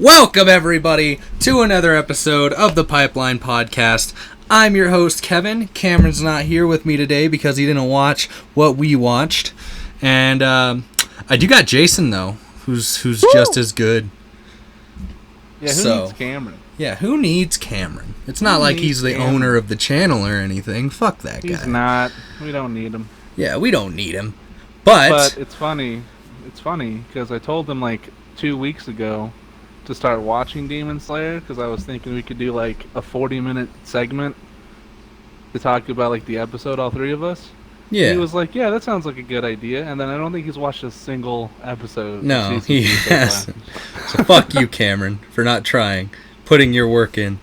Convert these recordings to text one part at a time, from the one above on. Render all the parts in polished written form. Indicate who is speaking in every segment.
Speaker 1: Welcome, everybody, to another episode of the Pipeline Podcast. I'm your host, Kevin. Cameron's not here with me today because he didn't watch what we watched. And I do got Jason, though, who's just as good.
Speaker 2: Yeah, who needs Cameron?
Speaker 1: Yeah, who needs Cameron? It's not like he's the owner of the channel or anything. Fuck that guy.
Speaker 2: He's not. We don't need him.
Speaker 1: Yeah, we don't need him. But
Speaker 2: it's funny. It's funny because I told him like 2 weeks ago to start watching Demon Slayer because I was thinking we could do like a 40-minute segment to talk about like the episode, all three of us.
Speaker 1: Yeah.
Speaker 2: He was like, yeah, that sounds like a good idea. And then I don't think he's watched a single episode.
Speaker 1: No, he hasn't. So fuck you, Cameron, for not trying, putting your work in.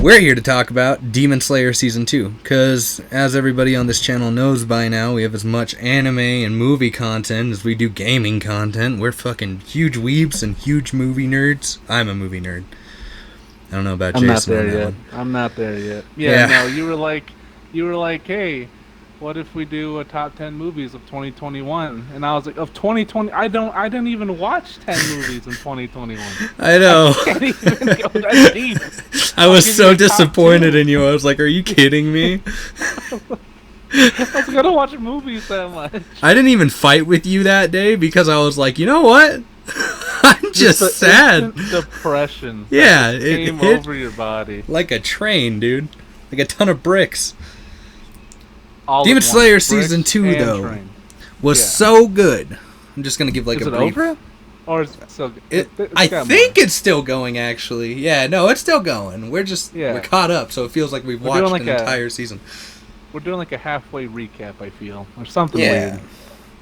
Speaker 1: We're here to talk about Demon Slayer Season 2, because as everybody on this channel knows by now, we have as much anime and movie content as we do gaming content. We're fucking huge weebs and huge movie nerds. I'm a movie nerd. I don't know about Jason.
Speaker 2: I'm not there yet. Yeah, no, you were like, hey, what if we do a top 10 movies of 2021? And I was like, of 2020? I didn't even watch 10 movies in 2021.
Speaker 1: I know.
Speaker 2: I can't even go that deep.
Speaker 1: I was so disappointed in you. I was like, are you kidding me?
Speaker 2: I was gonna watch movies that much.
Speaker 1: I didn't even fight with you that day because I was like, you know what? I'm just sad.
Speaker 2: Depression.
Speaker 1: Yeah,
Speaker 2: it came over your body
Speaker 1: like a train, dude. Like a ton of bricks.
Speaker 2: Demon
Speaker 1: Slayer Season 2, though, was so good. I'm just going to give like a brief...
Speaker 2: Is it over? Or is it still...
Speaker 1: I think it's still going, actually. Yeah, no, it's still going. We're caught up, so it feels like we've watched an entire season.
Speaker 2: We're doing like a halfway recap, I feel. Or something
Speaker 1: weird.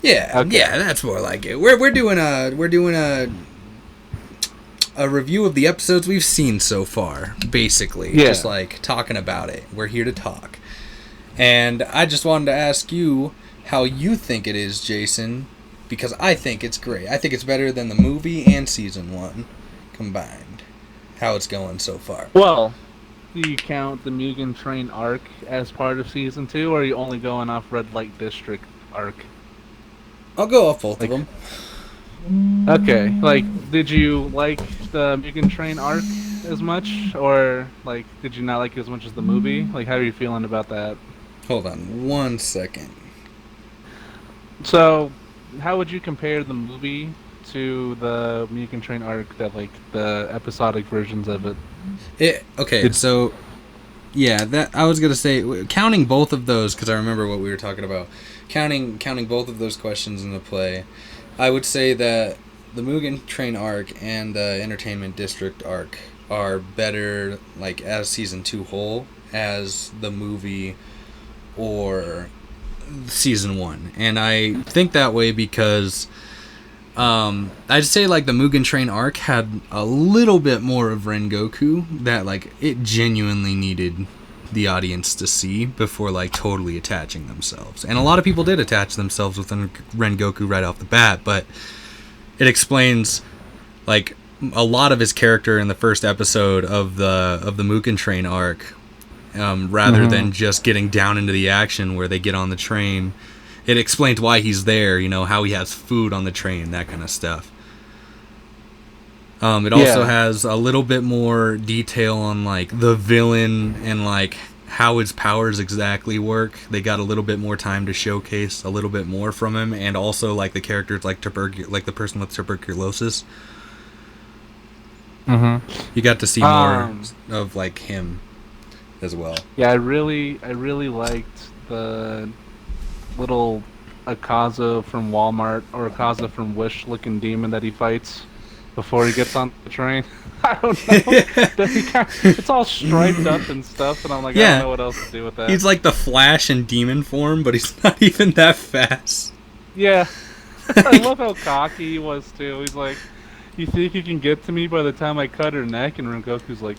Speaker 1: Yeah, okay. Yeah, that's more like it. We're doing a review of the episodes we've seen so far, basically.
Speaker 2: Yeah.
Speaker 1: Just like talking about it. We're here to talk. And I just wanted to ask you how you think it is, Jason, because I think it's great. I think it's better than the movie and Season 1 combined, how it's going so far.
Speaker 2: Well, do you count the Mugen Train arc as part of Season 2, or are you only going off Red Light District arc?
Speaker 1: I'll go off both of them.
Speaker 2: Okay, did you like the Mugen Train arc as much, or, did you not like it as much as the movie? How are you feeling about that?
Speaker 1: Hold on 1 second.
Speaker 2: So, how would you compare the movie to the Mugen Train arc, the episodic versions of it?
Speaker 1: So, yeah, that I was gonna say, counting both of those, because I remember what we were talking about. Counting both of those questions into play, I would say that the Mugen Train arc and the Entertainment District arc are better, as Season 2 whole, as the movie or Season 1. And I think that way because I'd say the Mugen Train arc had a little bit more of Rengoku that it genuinely needed the audience to see before totally attaching themselves. And a lot of people did attach themselves with Rengoku right off the bat, but it explains a lot of his character in the first episode of the Mugen Train arc. Rather than just getting down into the action where they get on the train. It explains why he's there, how he has food on the train, that kind of stuff. It also has a little bit more detail on the villain and how his powers exactly work. They got a little bit more time to showcase a little bit more from him, and also the characters the person with tuberculosis. You got to see more of him as well.
Speaker 2: Yeah, I really liked the little Akaza from Walmart or Akaza from Wish looking demon that he fights before he gets on the train. I don't know. It's all striped up and stuff, and I'm like, I don't know what else to do with that.
Speaker 1: He's like the Flash in demon form, but he's not even that fast.
Speaker 2: Yeah. I love how cocky he was too. He's like, you think you can get to me by the time I cut her neck? And Rengoku's like,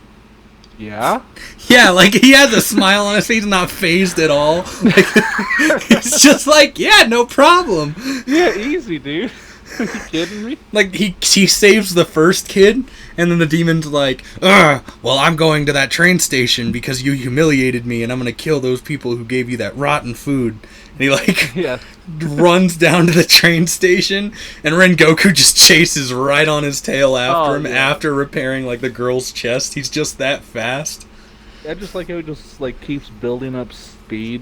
Speaker 2: yeah?
Speaker 1: Yeah, he has a smile on his face, not phased at all. It's just yeah, no problem.
Speaker 2: Yeah, easy, dude. Are you kidding me?
Speaker 1: He saves the first kid, and then the demon's well, I'm going to that train station because you humiliated me, and I'm going to kill those people who gave you that rotten food. And he like
Speaker 2: Yeah.
Speaker 1: runs down to the train station, and Rengoku just chases right on his tail after him
Speaker 2: yeah.
Speaker 1: after repairing like the girl's chest. He's just that fast.
Speaker 2: I just like how he just like keeps building up speed.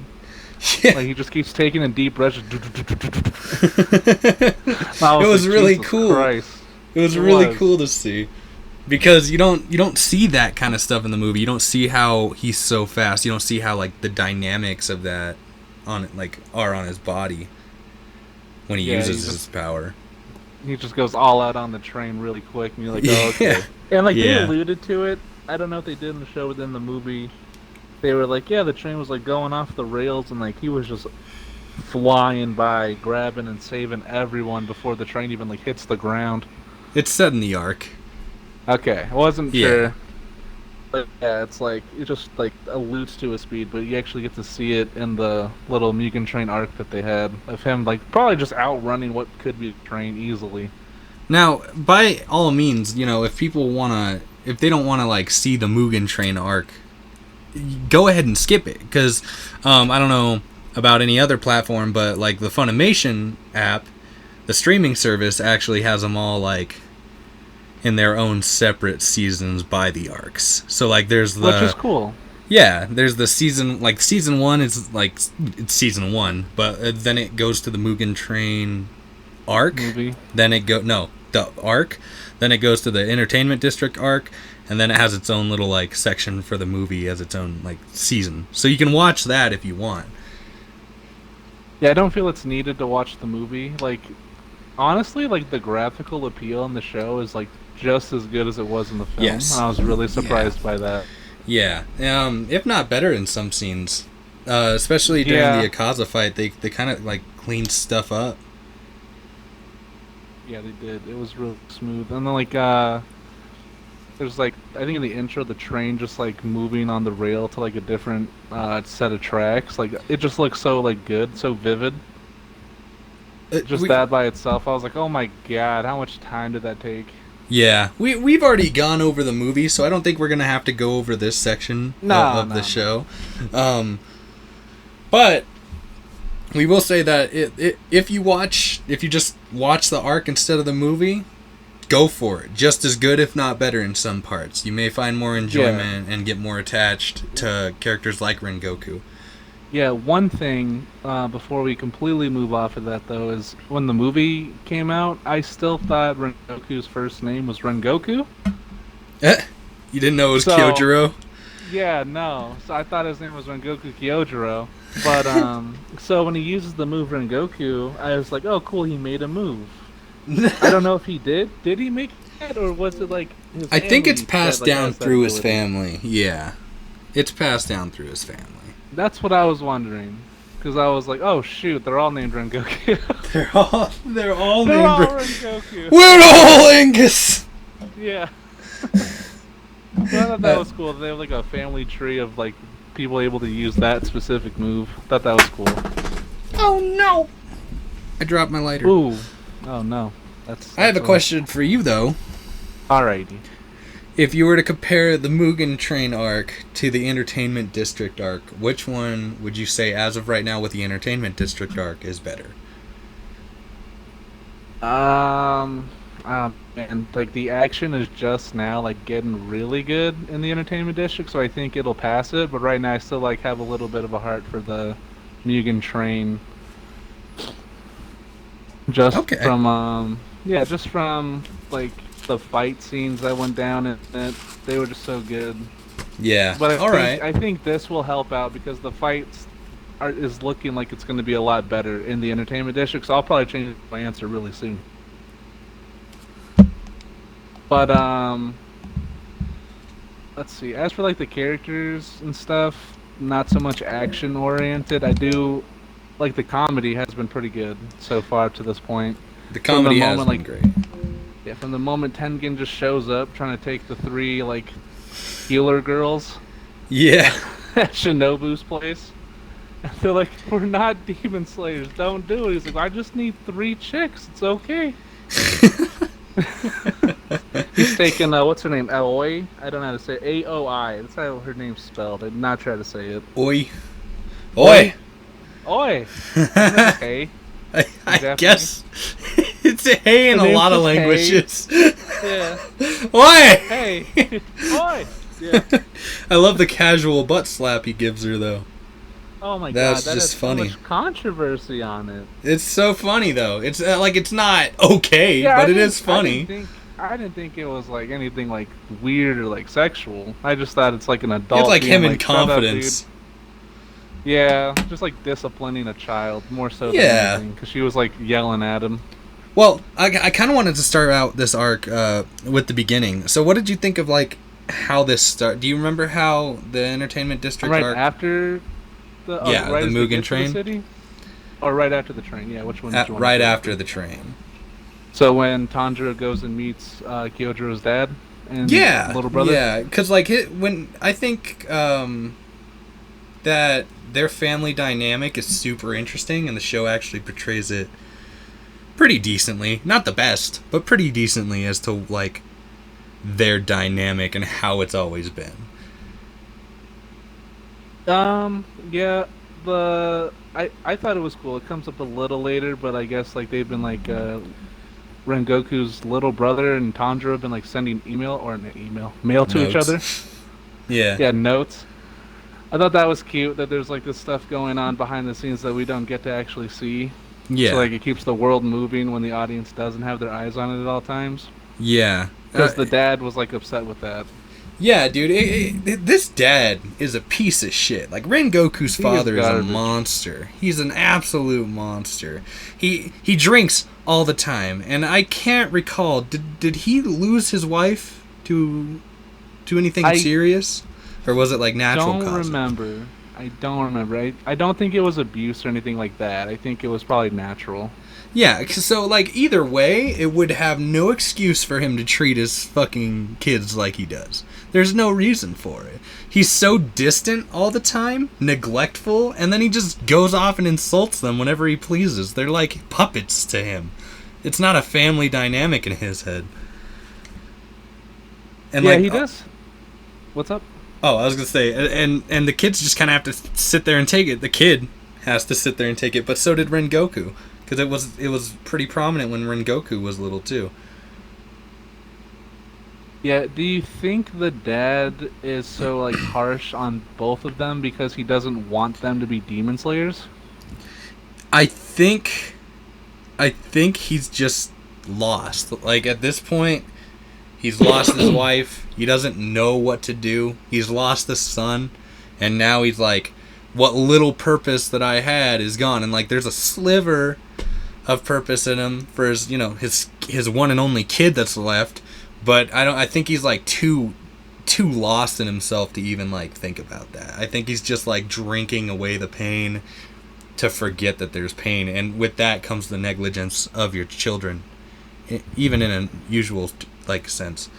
Speaker 1: Yeah.
Speaker 2: Like he just keeps taking a deep breath.
Speaker 1: It was really
Speaker 2: Jesus
Speaker 1: cool.
Speaker 2: Christ.
Speaker 1: It was
Speaker 2: It
Speaker 1: really
Speaker 2: was.
Speaker 1: cool to see. Because you don't see that kind of stuff in the movie. You don't see how he's so fast. You don't see how like the dynamics of that are on his body when he uses his power.
Speaker 2: He just goes all out on the train really quick, and you're like, oh, okay.
Speaker 1: Yeah.
Speaker 2: And like
Speaker 1: Yeah.
Speaker 2: they alluded to it. I don't know if they did in the show, but in the movie, they were like, yeah, the train was like going off the rails, and like he was just flying by, grabbing and saving everyone before the train even like hits the ground.
Speaker 1: It's set in the arc.
Speaker 2: Okay, I wasn't
Speaker 1: Yeah.
Speaker 2: sure. But yeah, it's like it just like alludes to his speed, but you actually get to see it in the little Mugen Train arc that they had of him like probably just outrunning what could be a train easily.
Speaker 1: Now, by all means, if they don't wanna like see the Mugen Train arc, go ahead and skip it. Because I don't know about any other platform, but like the Funimation app, the streaming service actually has them all like in their own separate seasons by the arcs. So like there's the
Speaker 2: Which is cool.
Speaker 1: Yeah, there's the season, like season 1 is like it's season 1, but then it goes to the Mugen Train arc.
Speaker 2: Movie.
Speaker 1: Then the arc. Then it goes to the Entertainment District arc, and then it has its own little like section for the movie as its own like season. So you can watch that if you want.
Speaker 2: Yeah, I don't feel it's needed to watch the movie. Like, honestly, like the graphical appeal in the show is like just as good as it was in the film.
Speaker 1: Yes.
Speaker 2: I was really surprised by that.
Speaker 1: Yeah, if not better in some scenes, especially during the Akaza fight. They kind of like cleaned stuff up.
Speaker 2: Yeah, they did. It was really smooth. And then like there's like I think in the intro the train just like moving on the rail to like a different set of tracks. Like it just looks so like good, so vivid. Just that by itself, I was like, oh my god, how much time did that take?
Speaker 1: Yeah, we've already gone over the movie, so I don't think we're gonna have to go over this section of the show. But we will say that if you just watch the arc instead of the movie, go for it. Just as good, if not better, in some parts. You may find more enjoyment and get more attached to characters like Rengoku.
Speaker 2: Yeah, one thing before we completely move off of that though is when the movie came out, I still thought Rengoku's first name was Rengoku.
Speaker 1: You didn't know it was Kyojuro?
Speaker 2: Yeah, no. So I thought his name was Rengoku Kyojuro. But so when he uses the move Rengoku, I was like, oh cool, he made a move. I don't know if he did. Did he make it, or was it like his
Speaker 1: I think it's
Speaker 2: family
Speaker 1: passed
Speaker 2: that, like,
Speaker 1: down
Speaker 2: has that
Speaker 1: through his
Speaker 2: ability?
Speaker 1: family. Yeah, it's passed down through his family.
Speaker 2: That's what I was wondering, because I was like, "Oh shoot, they're all named Rengoku."
Speaker 1: They're all
Speaker 2: they're all Rengoku.
Speaker 1: We're all Angus.
Speaker 2: Yeah. So I thought that was cool. They have like a family tree of like people able to use that specific move. Thought that was cool.
Speaker 1: Oh no! I dropped my lighter.
Speaker 2: Ooh. Oh no. That's
Speaker 1: I have a question for you though.
Speaker 2: Alrighty.
Speaker 1: If you were to compare the Mugen Train arc to the Entertainment District arc, which one would you say, as of right now, with the Entertainment District arc, is better?
Speaker 2: And like the action is just now like getting really good in the Entertainment District, so I think it'll pass it. But right now, I still like have a little bit of a heart for the Mugen Train. Just from just from like the fight scenes that went down in it, they were just so good.
Speaker 1: Yeah.
Speaker 2: But I think this will help out because the fights is looking like it's going to be a lot better in the Entertainment District. So I'll probably change my answer really soon. But let's see. As for like the characters and stuff, not so much action oriented. I do like the comedy has been pretty good so far to this point.
Speaker 1: The comedy has been great.
Speaker 2: Yeah, from the moment Tengen just shows up trying to take the 3 like healer girls.
Speaker 1: Yeah.
Speaker 2: At Shinobu's place. And they're like, we're not demon slayers, don't do it. He's like, I just need 3 chicks, it's okay. He's taking what's her name? Aoi? I don't know how to say it. A-O-I. That's how her name's spelled. I did not try to say it.
Speaker 1: Oi. Oi!
Speaker 2: Oi. Isn't it just hey in
Speaker 1: I
Speaker 2: Japanese?
Speaker 1: guess it's a hey in
Speaker 2: The
Speaker 1: a
Speaker 2: name's
Speaker 1: lot of
Speaker 2: just hey.
Speaker 1: languages.
Speaker 2: Yeah.
Speaker 1: Oi!
Speaker 2: Hey. Oi. Yeah.
Speaker 1: I love the casual butt slap he gives her though.
Speaker 2: Oh my god,
Speaker 1: That's
Speaker 2: that
Speaker 1: just
Speaker 2: had so
Speaker 1: funny.
Speaker 2: much controversy on it.
Speaker 1: It's so funny though. It's like it's not okay,
Speaker 2: Yeah,
Speaker 1: but it is funny.
Speaker 2: I didn't think it was like anything like weird or like sexual. I just thought it's like an
Speaker 1: It's
Speaker 2: adult
Speaker 1: like him
Speaker 2: being
Speaker 1: in
Speaker 2: like, "Shut up, dude."
Speaker 1: confidence.
Speaker 2: Yeah, just like disciplining a child more so than
Speaker 1: Yeah.
Speaker 2: anything, because she was like yelling at him.
Speaker 1: Well, I kind of wanted to start out this arc with the beginning. So, what did you think of like how this start? Do you remember how the Entertainment District
Speaker 2: Right
Speaker 1: arc?
Speaker 2: after the
Speaker 1: Yeah,
Speaker 2: right
Speaker 1: the
Speaker 2: as they
Speaker 1: Mugen
Speaker 2: get to the
Speaker 1: Train.
Speaker 2: city, or right after the train? Yeah, which one did you want
Speaker 1: Right
Speaker 2: to go
Speaker 1: after
Speaker 2: with?
Speaker 1: the train.
Speaker 2: So when Tanjiro goes and meets Kyojiro's dad and
Speaker 1: Yeah,
Speaker 2: little brother.
Speaker 1: yeah. Because like when I think that their family dynamic is super interesting, and the show actually portrays it pretty decently. Not the best, but pretty decently as to like their dynamic and how it's always been.
Speaker 2: Yeah, I thought it was cool. It comes up a little later, but I guess like they've been like Rengoku's little brother and Tanjiro have been like sending mail to each other.
Speaker 1: Notes. Yeah.
Speaker 2: Yeah, notes. I thought that was cute that there's like this stuff going on behind the scenes that we don't get to actually see. So
Speaker 1: Yeah.
Speaker 2: like it keeps the world moving when the audience doesn't have their eyes on it at all times.
Speaker 1: Yeah.
Speaker 2: Because the dad was like upset with that.
Speaker 1: Yeah, dude. This dad is a piece of shit. Like Rengoku's
Speaker 2: He is
Speaker 1: father is a
Speaker 2: garbage.
Speaker 1: monster. He's an absolute monster. He drinks all the time, and I can't recall. Did he lose his wife to anything
Speaker 2: I
Speaker 1: serious, or was it like natural
Speaker 2: don't
Speaker 1: causes?
Speaker 2: remember. I don't remember. I don't think it was abuse or anything like that. I think it was probably natural.
Speaker 1: Yeah, so like either way, it would have no excuse for him to treat his fucking kids like he does. There's no reason for it. He's so distant all the time, neglectful, and then he just goes off and insults them whenever he pleases. They're like puppets to him. It's not a family dynamic in his head. And
Speaker 2: Yeah,
Speaker 1: like,
Speaker 2: he does. What's up?
Speaker 1: oh, I was gonna say, and the kids just kind of have to sit there and take it. The kid has to sit there and take it, but so did Rengoku, because it was pretty prominent when Rengoku was little too.
Speaker 2: Yeah, do you think the dad is so like harsh on both of them because he doesn't want them to be demon slayers?
Speaker 1: I think he's just lost. Like at this point, he's lost his wife. He doesn't know what to do. He's lost the son, and now he's like, what little purpose that I had is gone. And like, there's a sliver of purpose in him for his, his one and only kid that's left. But I think he's like too lost in himself to even like think about that. I think he's just like drinking away the pain to forget that there's pain, and with that comes the negligence of your children, even in a usual like sense.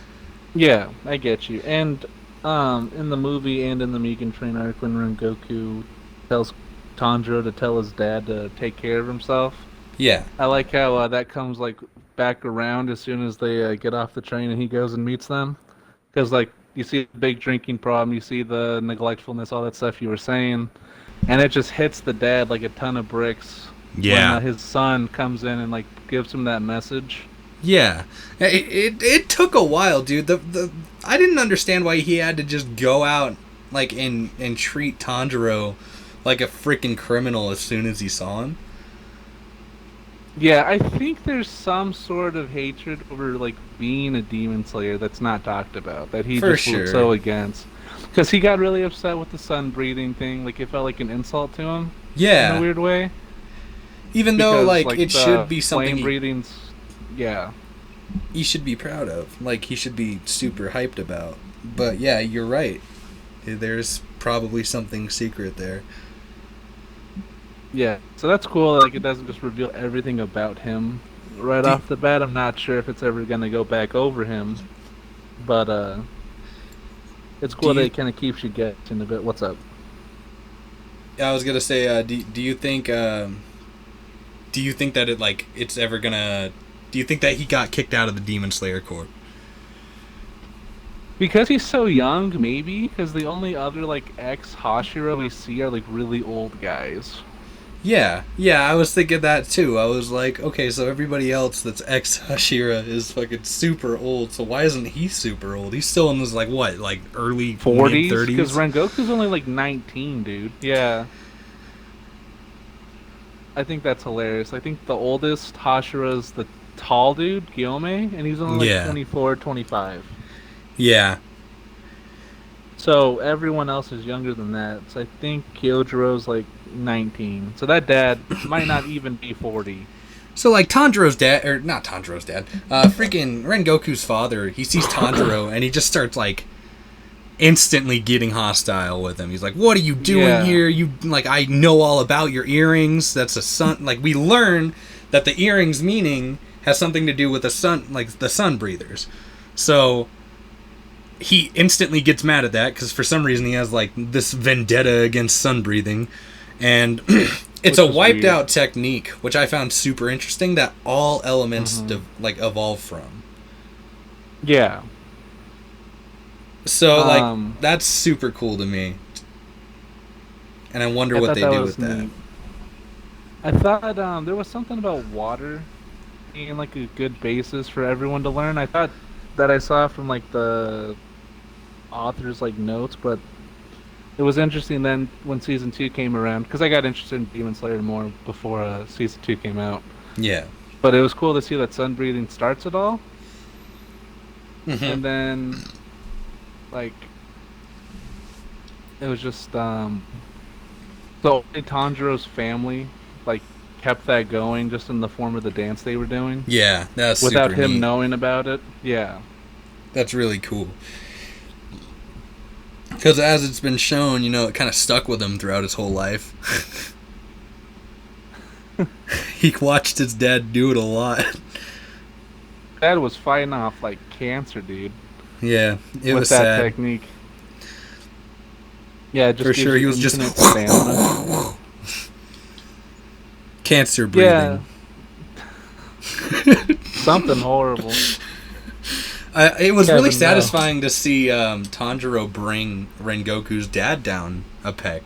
Speaker 2: Yeah, I get you. And in the movie and in the Mugen Train arc, when Rengoku tells Tanjiro to tell his dad to take care of himself,
Speaker 1: Yeah,
Speaker 2: I like how that comes like back around as soon as they get off the train and he goes and meets them. Because like you see the big drinking problem, you see the neglectfulness, all that stuff you were saying, and it just hits the dad like a ton of bricks when
Speaker 1: yeah,
Speaker 2: his son comes in and like gives him that message.
Speaker 1: yeah. It took a while, dude. The I didn't understand why he had to just go out like and treat Tanjiro like a freaking criminal as soon as he saw him.
Speaker 2: Yeah, I think there's some sort of hatred over like being a demon slayer that's not talked about that he
Speaker 1: For
Speaker 2: just was
Speaker 1: sure.
Speaker 2: so against. Because he got really upset with the sun breathing thing. Like it felt like an insult to him in a
Speaker 1: Yeah,
Speaker 2: weird way.
Speaker 1: even though
Speaker 2: Because
Speaker 1: like
Speaker 2: like
Speaker 1: it
Speaker 2: the
Speaker 1: should be something
Speaker 2: flame breathing's, yeah,
Speaker 1: he should be proud of. Like he should be super hyped about. But yeah, you're right. There's probably something secret there.
Speaker 2: yeah. So that's cool. Like it doesn't just reveal everything about him right
Speaker 1: Do,
Speaker 2: off the bat. I'm not sure if it's ever gonna go back over him, but it's
Speaker 1: do
Speaker 2: cool that
Speaker 1: you
Speaker 2: it kind of keeps you guessing a bit. What's up?
Speaker 1: I was gonna say, do you think that it like it's ever gonna? Do you think that he got kicked out of the Demon Slayer Corps?
Speaker 2: Because he's so young, maybe. Because the only other like ex Hashira we see are like really old guys.
Speaker 1: Yeah, I was thinking that too. I was like, okay, so everybody else that's ex Hashira is fucking super old, so why isn't he super old? He's still in his, like, what, like, early, mid
Speaker 2: 40s? Because
Speaker 1: 30s?
Speaker 2: Rengoku's only like 19, dude. Yeah. I think that's hilarious. I think the oldest Hashira's the tall dude, Gyome, and he's only like
Speaker 1: Yeah.
Speaker 2: 24, 25.
Speaker 1: Yeah.
Speaker 2: So everyone else is younger than that. So I think Kyojiro's like 19. So that dad might not even be 40.
Speaker 1: So, like, Tanjiro's dad, or not Tanjiro's dad, freaking Rengoku's father, he sees Tanjiro, and he just starts, like, instantly getting hostile with him. He's like, what are you doing
Speaker 2: Yeah.
Speaker 1: here? You, like, I know all about your earrings. That's a sun. Like, we learn that the earrings meaning has something to do with the sun, like, the sun breathers. So, he instantly gets mad at that, because for some reason he has, like, this vendetta against sun breathing. And it's a wiped
Speaker 2: weird.
Speaker 1: out technique, which I found super interesting, that all elements evolve from.
Speaker 2: Yeah.
Speaker 1: So, like,
Speaker 2: Um,
Speaker 1: that's super cool to me. And I wonder
Speaker 2: I
Speaker 1: what
Speaker 2: thought
Speaker 1: they
Speaker 2: that
Speaker 1: do
Speaker 2: was
Speaker 1: with that.
Speaker 2: neat. I thought there was something about water being like a good basis for everyone to learn. I thought that I saw from like the author's like notes, but it was interesting then when season 2 came around because I got interested in Demon Slayer more before season 2 came out.
Speaker 1: Yeah.
Speaker 2: But it was cool to see that sun breathing starts it all,
Speaker 1: Mm-hmm.
Speaker 2: and then like it was just so only Tanjiro's family like kept that going just in the form of the dance they were doing
Speaker 1: Yeah, that's
Speaker 2: without
Speaker 1: super
Speaker 2: him
Speaker 1: neat.
Speaker 2: knowing about it. Yeah.
Speaker 1: That's really cool. Because as it's been shown, you know, it kind of stuck with him throughout his whole life. He watched his dad do it a lot.
Speaker 2: Dad was fighting off like cancer, dude,
Speaker 1: Yeah, it
Speaker 2: with
Speaker 1: was
Speaker 2: that
Speaker 1: sad.
Speaker 2: technique. Yeah, it just
Speaker 1: For
Speaker 2: gives
Speaker 1: sure, he
Speaker 2: you
Speaker 1: was just
Speaker 2: infinite stamina.
Speaker 1: cancer
Speaker 2: Yeah.
Speaker 1: breathing.
Speaker 2: Something horrible.
Speaker 1: It was really
Speaker 2: Kevin, no.
Speaker 1: satisfying to see Tanjiro bring Rengoku's dad down a peg.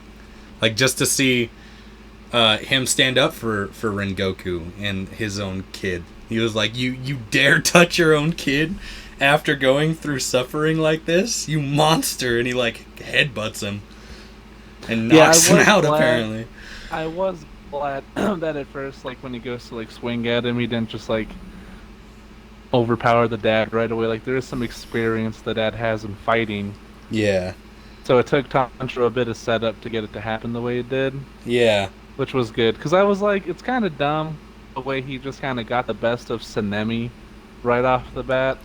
Speaker 1: Like, just to see him stand up for Rengoku and his own kid. He was like, you dare touch your own kid after going through suffering like this? You monster! And he, like, headbutts him. And
Speaker 2: Yeah, I
Speaker 1: knocks him
Speaker 2: was
Speaker 1: out,
Speaker 2: glad-
Speaker 1: apparently.
Speaker 2: I was glad that at first, like when he goes to like swing at him, he didn't just like overpower the dad right away. Like there is some experience the dad has in fighting,
Speaker 1: Yeah.
Speaker 2: so it took Tanjiro a bit of setup to get it to happen the way it did,
Speaker 1: Yeah.
Speaker 2: which was good. Because I was like, it's kind of dumb the way he just kind of got the best of Sanemi right off the bat.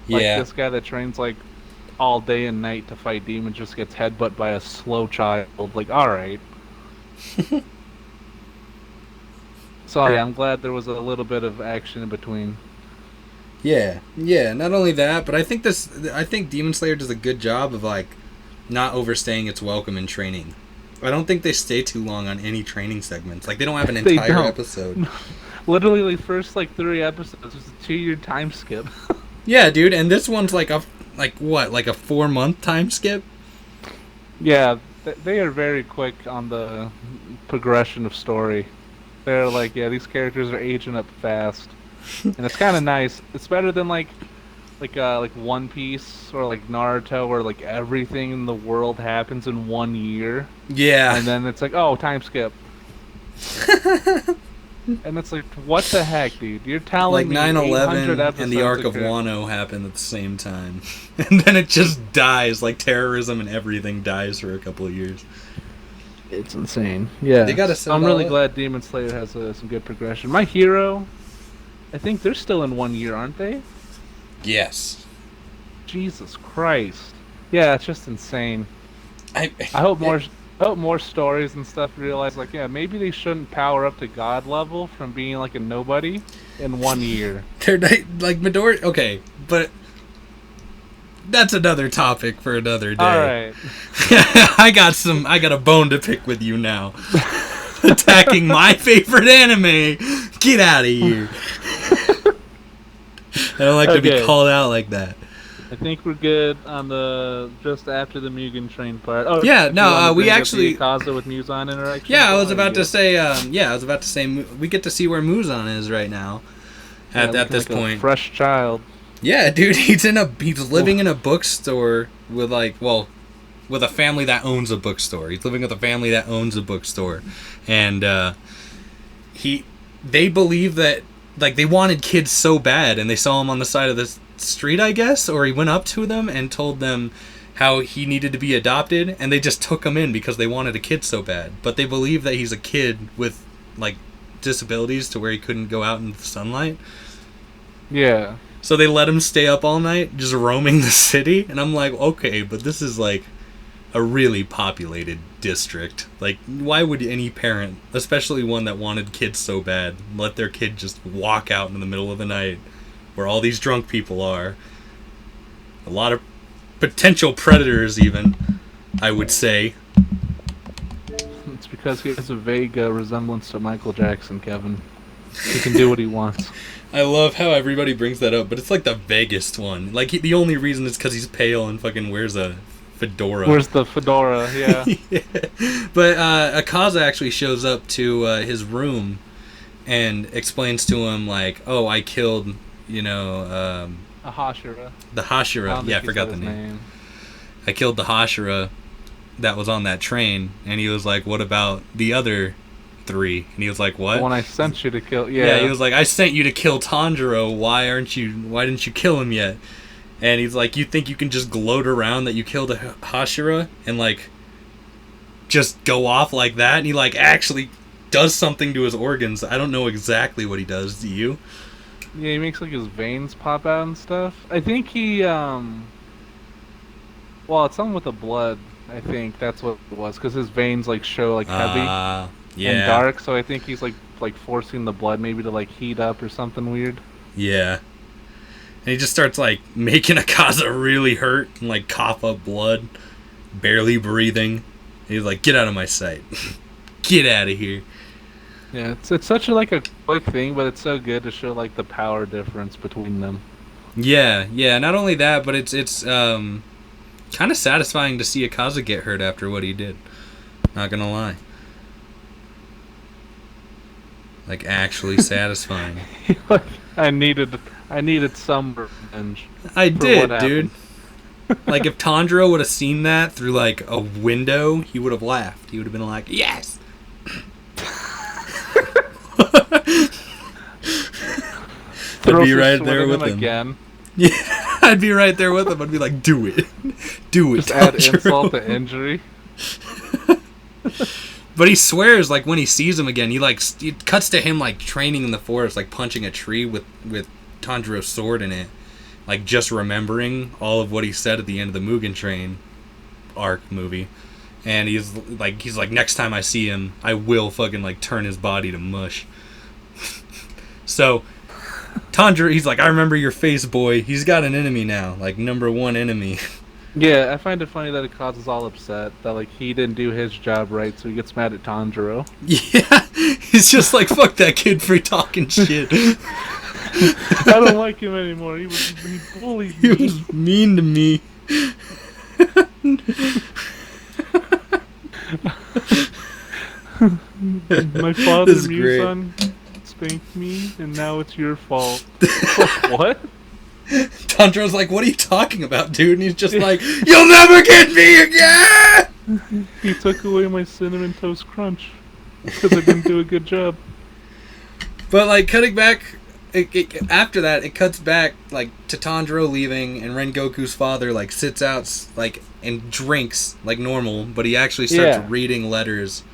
Speaker 2: Like
Speaker 1: Yeah.
Speaker 2: this guy that trains like all day and night to fight demons just gets headbutt by a slow child. Like, all right. So yeah, I'm glad there was a little bit of action in between.
Speaker 1: Yeah, not only that, but I think Demon Slayer does a good job of, like, not overstaying its welcome in training. I don't think they stay too long on any training segments. Like, they don't have an
Speaker 2: They
Speaker 1: entire
Speaker 2: don't.
Speaker 1: episode.
Speaker 2: Literally, the first like 3 episodes was a 2-year time skip.
Speaker 1: Yeah, dude, and this one's like a 4-month time skip?
Speaker 2: Yeah, they are very quick on the progression of story. They're like, yeah, these characters are aging up fast, and it's kind of nice. It's better than like One Piece or like Naruto, where like everything in the world happens in 1 year,
Speaker 1: Yeah.
Speaker 2: and then it's like, oh, time skip. And it's like, what the heck, dude? You're telling
Speaker 1: Like
Speaker 2: me
Speaker 1: 9/11
Speaker 2: 800
Speaker 1: and the Arc of
Speaker 2: occurred.
Speaker 1: Wano happened at the same time. And then it just dies. Like, terrorism and everything dies for a couple of years.
Speaker 2: It's insane. Yeah.
Speaker 1: They gotta set
Speaker 2: I'm
Speaker 1: it all
Speaker 2: really
Speaker 1: up.
Speaker 2: glad Demon Slayer has some good progression. My Hero, I think they're still in 1 year, aren't they?
Speaker 1: Yes.
Speaker 2: Jesus Christ. Yeah, it's just insane.
Speaker 1: I
Speaker 2: I hope more stories and stuff realize like, yeah, maybe they shouldn't power up to God level from being like a nobody in 1 year.
Speaker 1: They're like Midori. Okay, but that's another topic for another day.
Speaker 2: All right.
Speaker 1: I got a bone to pick with you now. Attacking my favorite anime. Get out of here. I don't like to be
Speaker 2: Okay.
Speaker 1: called out like that.
Speaker 2: I think we're good on the just after the Mugen Train part. Oh,
Speaker 1: Yeah,
Speaker 2: do you want
Speaker 1: no,
Speaker 2: to
Speaker 1: we
Speaker 2: bring up the
Speaker 1: actually.
Speaker 2: Akaza with Muzan interaction?
Speaker 1: Yeah, I
Speaker 2: Or
Speaker 1: was
Speaker 2: are you
Speaker 1: about to
Speaker 2: good?
Speaker 1: say. Yeah, I was about to say. We get to see where Muzan is right now.
Speaker 2: Yeah,
Speaker 1: At
Speaker 2: looking
Speaker 1: this
Speaker 2: like a
Speaker 1: point.
Speaker 2: fresh child.
Speaker 1: Yeah, dude, he's living
Speaker 2: Well,
Speaker 1: in a bookstore with with a family that owns a bookstore. He's living with a family that owns a bookstore, and he they believe that like they wanted kids so bad, and they saw him on the side of the street, I guess, or he went up to them and told them how he needed to be adopted, and they just took him in because they wanted a kid so bad. But they believe that he's a kid with like disabilities to where he couldn't go out in the sunlight.
Speaker 2: yeah.
Speaker 1: So they let him stay up all night, just roaming the city. And I'm like, okay, but this is like a really populated district. Like, why would any parent, especially one that wanted kids so bad, let their kid just walk out in the middle of the night where all these drunk people are? A lot of potential predators, even, I would say.
Speaker 2: It's because he has a vague resemblance to Michael Jackson, Kevin. He can do what he wants.
Speaker 1: I love how everybody brings that up, but it's like the vaguest one. Like, the only reason is because he's pale and fucking wears a fedora.
Speaker 2: Where's the fedora? Yeah.
Speaker 1: Yeah. But Akaza actually shows up to his room and explains to him, like, oh, I killed,
Speaker 2: A Hashira.
Speaker 1: the Hashira. Yeah, I forgot the name. I killed the Hashira that was on that train. And he was like, what about the other three? And he was like, what?
Speaker 2: The one I sent you to kill.
Speaker 1: Yeah, he was like, I sent you to kill Tanjiro. Why didn't you kill him yet? And he's like, you think you can just gloat around that you killed a Hashira and like just go off like that? And he like actually does something to his organs. I don't know exactly what he does. Do you?
Speaker 2: Yeah, he makes like his veins pop out and stuff. I think he well, it's something with the blood. I think that's what it was because his veins like show like heavy
Speaker 1: Yeah.
Speaker 2: and dark. So I think he's like forcing the blood maybe to like heat up or something weird.
Speaker 1: Yeah. And he just starts like making Akaza really hurt and like cough up blood, barely breathing. He's like, get out of my sight. Get out of here.
Speaker 2: Yeah, it's such like a quick thing, but it's so good to show like the power difference between them.
Speaker 1: Yeah, yeah. Not only that, but it's kind of satisfying to see Akaza get hurt after what he did. Not gonna lie. Like actually satisfying.
Speaker 2: Like, I needed some revenge.
Speaker 1: I
Speaker 2: For
Speaker 1: did,
Speaker 2: what
Speaker 1: dude. Like if Tanjiro would have seen that through like a window, he would have laughed. He would have been like, "Yes." I'd be right there with him.
Speaker 2: Again.
Speaker 1: Yeah, I'd be right there with him. I'd be like, "Do it, do it."
Speaker 2: Just add
Speaker 1: Tanjiro."
Speaker 2: insult to injury.
Speaker 1: But he swears, like when he sees him again, it cuts to him like training in the forest, like punching a tree with Tanjiro's sword in it, like just remembering all of what he said at the end of the Mugen Train arc movie, and he's like, next time I see him, I will fucking like turn his body to mush. So Tanjiro, he's like, I remember your face, boy. He's got an enemy now, like number one enemy.
Speaker 2: Yeah, I find it funny that Akaza's all upset that like he didn't do his job right, so he gets mad at Tanjiro.
Speaker 1: Yeah, he's just like, fuck that kid for talking shit.
Speaker 2: I don't like him anymore. He bullied
Speaker 1: He
Speaker 2: me.
Speaker 1: was mean to me.
Speaker 2: My father,
Speaker 1: This is great.
Speaker 2: Muzan, spanked me, and now it's your fault. What?
Speaker 1: Tanjiro's like, what are you talking about, dude? And he's just like, you'll never get me again!
Speaker 2: He took away my cinnamon toast crunch because I didn't do a good job.
Speaker 1: But, like, cutting back, after that, it cuts back, like, to Tanjiro leaving, and Rengoku's father, like, sits out, like, and drinks, like normal, but he actually starts reading letters.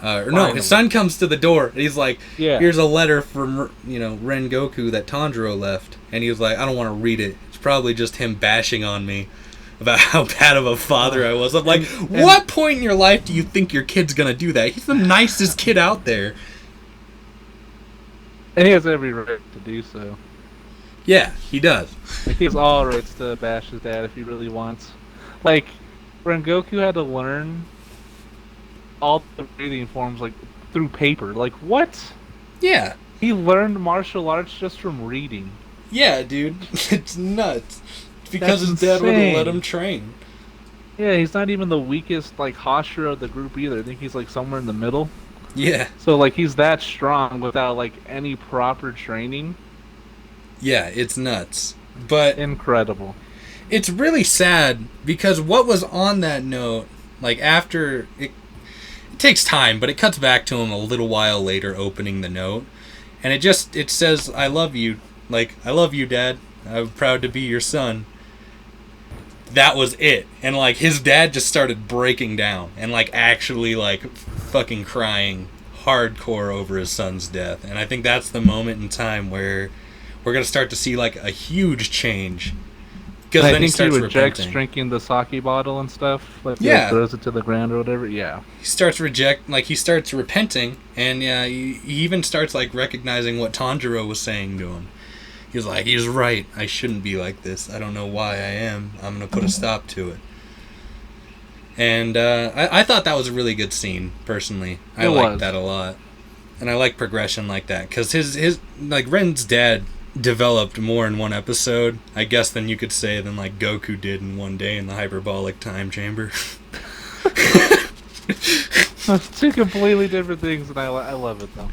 Speaker 1: Or no, his son comes to the door, and he's like, here's a letter from, Rengoku that Tanjiro left. And he was like, I don't want to read it. It's probably just him bashing on me about how bad of a father I was. I'm like, what point in your life do you think your kid's going to do that? He's the nicest kid out there.
Speaker 2: And he has every right to do so.
Speaker 1: Yeah, he does.
Speaker 2: Like, he has all rights to bash his dad if he really wants. Like, Rengoku had to learn all the breathing forms, like, through paper. Like, what?
Speaker 1: Yeah.
Speaker 2: He learned martial arts just from reading.
Speaker 1: Yeah, dude. It's nuts. It's because
Speaker 2: That's
Speaker 1: his dad wouldn't let
Speaker 2: insane.
Speaker 1: him train.
Speaker 2: Yeah, he's not even the weakest like Hashira of the group either. I think he's like somewhere in the middle.
Speaker 1: Yeah.
Speaker 2: So like he's that strong without like any proper training.
Speaker 1: Yeah, it's nuts. But
Speaker 2: Incredible.
Speaker 1: it's really sad because what was on that note, like after it takes time, but it cuts back to him a little while later opening the note. And it says, I love you. Like, I love you, Dad. I'm proud to be your son. That was it. And like his dad just started breaking down and like actually like fucking crying hardcore over his son's death. And I think that's the moment in time where we're gonna start to see like a huge change. Because
Speaker 2: I
Speaker 1: then he
Speaker 2: think he
Speaker 1: starts
Speaker 2: rejects
Speaker 1: repenting.
Speaker 2: drinking the sake bottle and stuff. Like he
Speaker 1: Yeah.
Speaker 2: throws it to the ground or whatever. Yeah.
Speaker 1: He starts repenting, and yeah, he even starts like recognizing what Tanjiro was saying to him. He was like, he's right. I shouldn't be like this. I don't know why I am. I'm gonna put a stop to it. And I thought that was a really good scene, personally. I
Speaker 2: It
Speaker 1: liked
Speaker 2: was.
Speaker 1: that a lot, and I like progression like that because his like Ren's dad developed more in one episode, I guess, than you could say than like Goku did in one day in the hyperbolic time chamber.
Speaker 2: Two completely different things, and I love it though.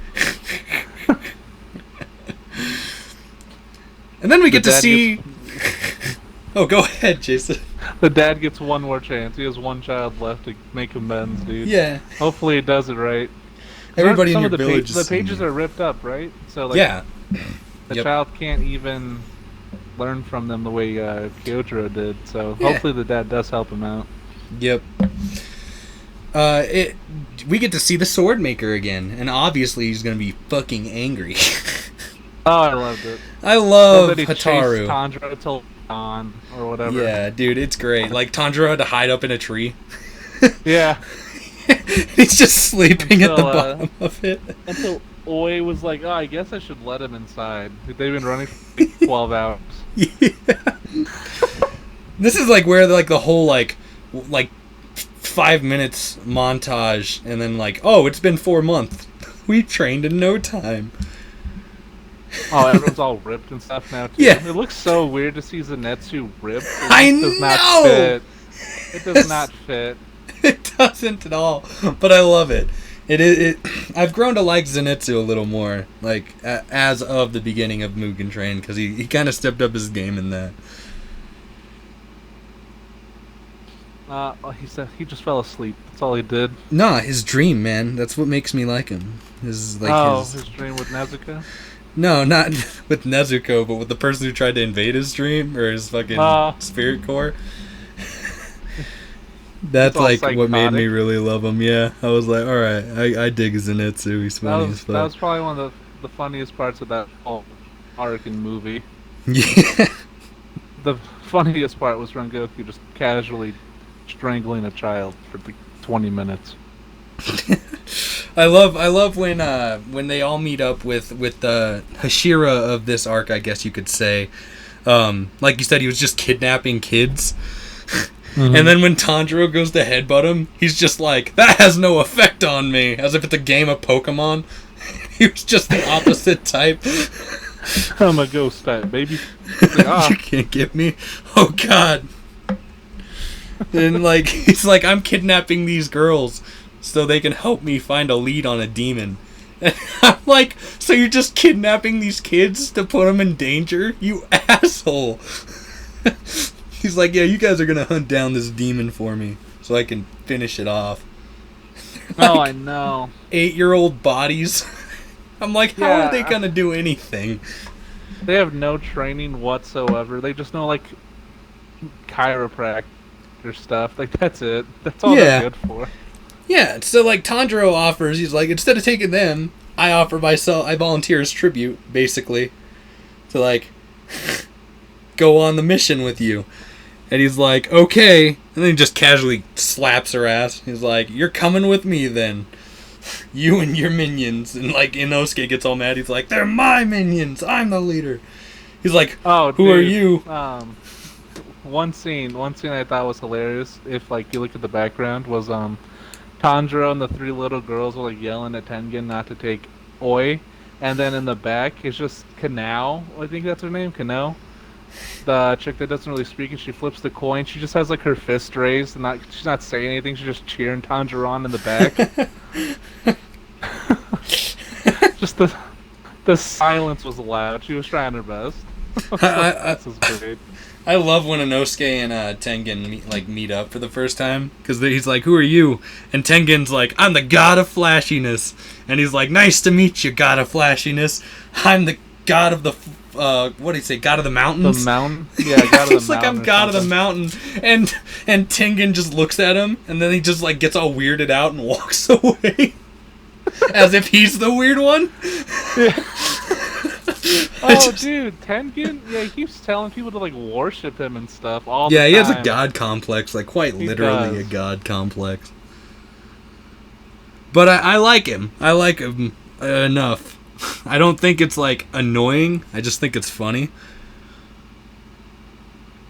Speaker 1: And then we get to
Speaker 2: dad
Speaker 1: see. Oh, go ahead, Jason.
Speaker 2: The dad gets one more chance. He has one child left to make amends, dude.
Speaker 1: Yeah.
Speaker 2: Hopefully, he does it right.
Speaker 1: Everybody in
Speaker 2: Some
Speaker 1: your
Speaker 2: of the
Speaker 1: village is
Speaker 2: the
Speaker 1: seeing
Speaker 2: pages
Speaker 1: you.
Speaker 2: are ripped up, right? So like,
Speaker 1: Yeah.
Speaker 2: the
Speaker 1: Yep.
Speaker 2: child can't even learn from them the way Kyojuro did. So
Speaker 1: Yeah.
Speaker 2: hopefully, the dad does help him out.
Speaker 1: Yep. We get to see the sword maker again, and obviously he's gonna be fucking angry.
Speaker 2: Oh, I loved it.
Speaker 1: I love
Speaker 2: That he chased
Speaker 1: Hataru.
Speaker 2: Tanjiro till dawn or whatever.
Speaker 1: Yeah, dude, it's great. Like Tanjiro had to hide up in a tree.
Speaker 2: Yeah.
Speaker 1: He's just sleeping at the
Speaker 2: Until,
Speaker 1: bottom of it.
Speaker 2: Until Oi was like, "Oh, I guess I should let him inside." They've been running for like 12 hours.
Speaker 1: Yeah. This is like where like the whole like 5 minutes montage, and then like, oh, it's been 4 months. We trained in no time.
Speaker 2: Oh, everyone's all ripped and stuff now too.
Speaker 1: Yeah.
Speaker 2: It looks so weird to see Zenitsu ripped. It
Speaker 1: I
Speaker 2: does not
Speaker 1: know!
Speaker 2: fit. It does not fit.
Speaker 1: It doesn't at all, but I love it. It I've grown to like Zenitsu a little more, like as of the beginning of Mugen Train, because he kind of stepped up his game in that.
Speaker 2: He said he just fell asleep. That's all he did.
Speaker 1: Nah, his dream, man. That's what makes me like him. His
Speaker 2: His dream with Nezuko.
Speaker 1: No, not with Nezuko, but with the person who tried to invade his dream or his fucking spirit core. That's
Speaker 2: all
Speaker 1: like what made me
Speaker 2: psychotic.
Speaker 1: really love him. Yeah, I was like, all right, I dig Zenitsu. He's funny as
Speaker 2: That
Speaker 1: fuck.
Speaker 2: was probably one of the funniest parts of that whole arc and movie.
Speaker 1: Yeah.
Speaker 2: The funniest part was Rengoku just casually strangling a child for like 20 minutes.
Speaker 1: I love when they all meet up with the Hashira of this arc, I guess you could say. Like you said, he was just kidnapping kids.
Speaker 2: Mm-hmm.
Speaker 1: And then when Tanjiro goes to headbutt him, he's just like, that has no effect on me, as if it's a game of Pokemon. He was just the opposite type.
Speaker 2: I'm a ghost type, baby. Like, ah.
Speaker 1: You can't get me. Oh God. And like he's like, I'm kidnapping these girls so they can help me find a lead on a demon. And I'm like, so you're just kidnapping these kids to put them in danger? You asshole. He's like, yeah, you guys are gonna hunt down this demon for me so I can finish it off.
Speaker 2: Oh, I know.
Speaker 1: 8-year-old bodies. I'm like, how
Speaker 2: Yeah.
Speaker 1: are they gonna do anything?
Speaker 2: They have no training whatsoever. They just know, like, chiropractor stuff. Like, that's it. That's all
Speaker 1: Yeah.
Speaker 2: they're good for.
Speaker 1: Yeah, so like Tanjiro offers, he's like, instead of taking them, I offer myself, I volunteer as tribute, basically, to like, go on the mission with you. And he's like, okay. And then he just casually slaps her ass. He's like, you're coming with me then. You and your minions. And like, Inosuke gets all mad. He's like, they're my minions. I'm the leader. He's like,
Speaker 2: Oh,
Speaker 1: who are
Speaker 2: dude.
Speaker 1: you?
Speaker 2: One scene I thought was hilarious, if like you look at the background, was Tanjiro and the three little girls were like yelling at Tengen not to take Oi, And then in the back is just Kanao. I think that's her name, Kanao. The chick that doesn't really speak, and she flips the coin. She just has like her fist raised, and she's not saying anything. She's just cheering Tanjiro on in the back. Just the silence was loud. She was trying her best. This is great.
Speaker 1: I love when Inosuke and Tengen meet up for the first time, because he's like, "Who are you?" And Tengen's like, "I'm the god of flashiness," and he's like, "Nice to meet you, god of flashiness. I'm the god of the what do you say? God of the mountains."
Speaker 2: The mountain? Yeah, god of the mountain.
Speaker 1: He's like, "I'm god of the mountain," and Tengen just looks at him, and then he just like gets all weirded out and walks away, as if he's the weird one.
Speaker 2: Yeah. Oh, dude, Tengen, yeah, he keeps telling people to, like, worship him and stuff all the time.
Speaker 1: Yeah, he has a god complex, like, quite literally a
Speaker 2: does.
Speaker 1: god complex. But I like him. I like him enough. I don't think it's, like, annoying. I just think it's funny.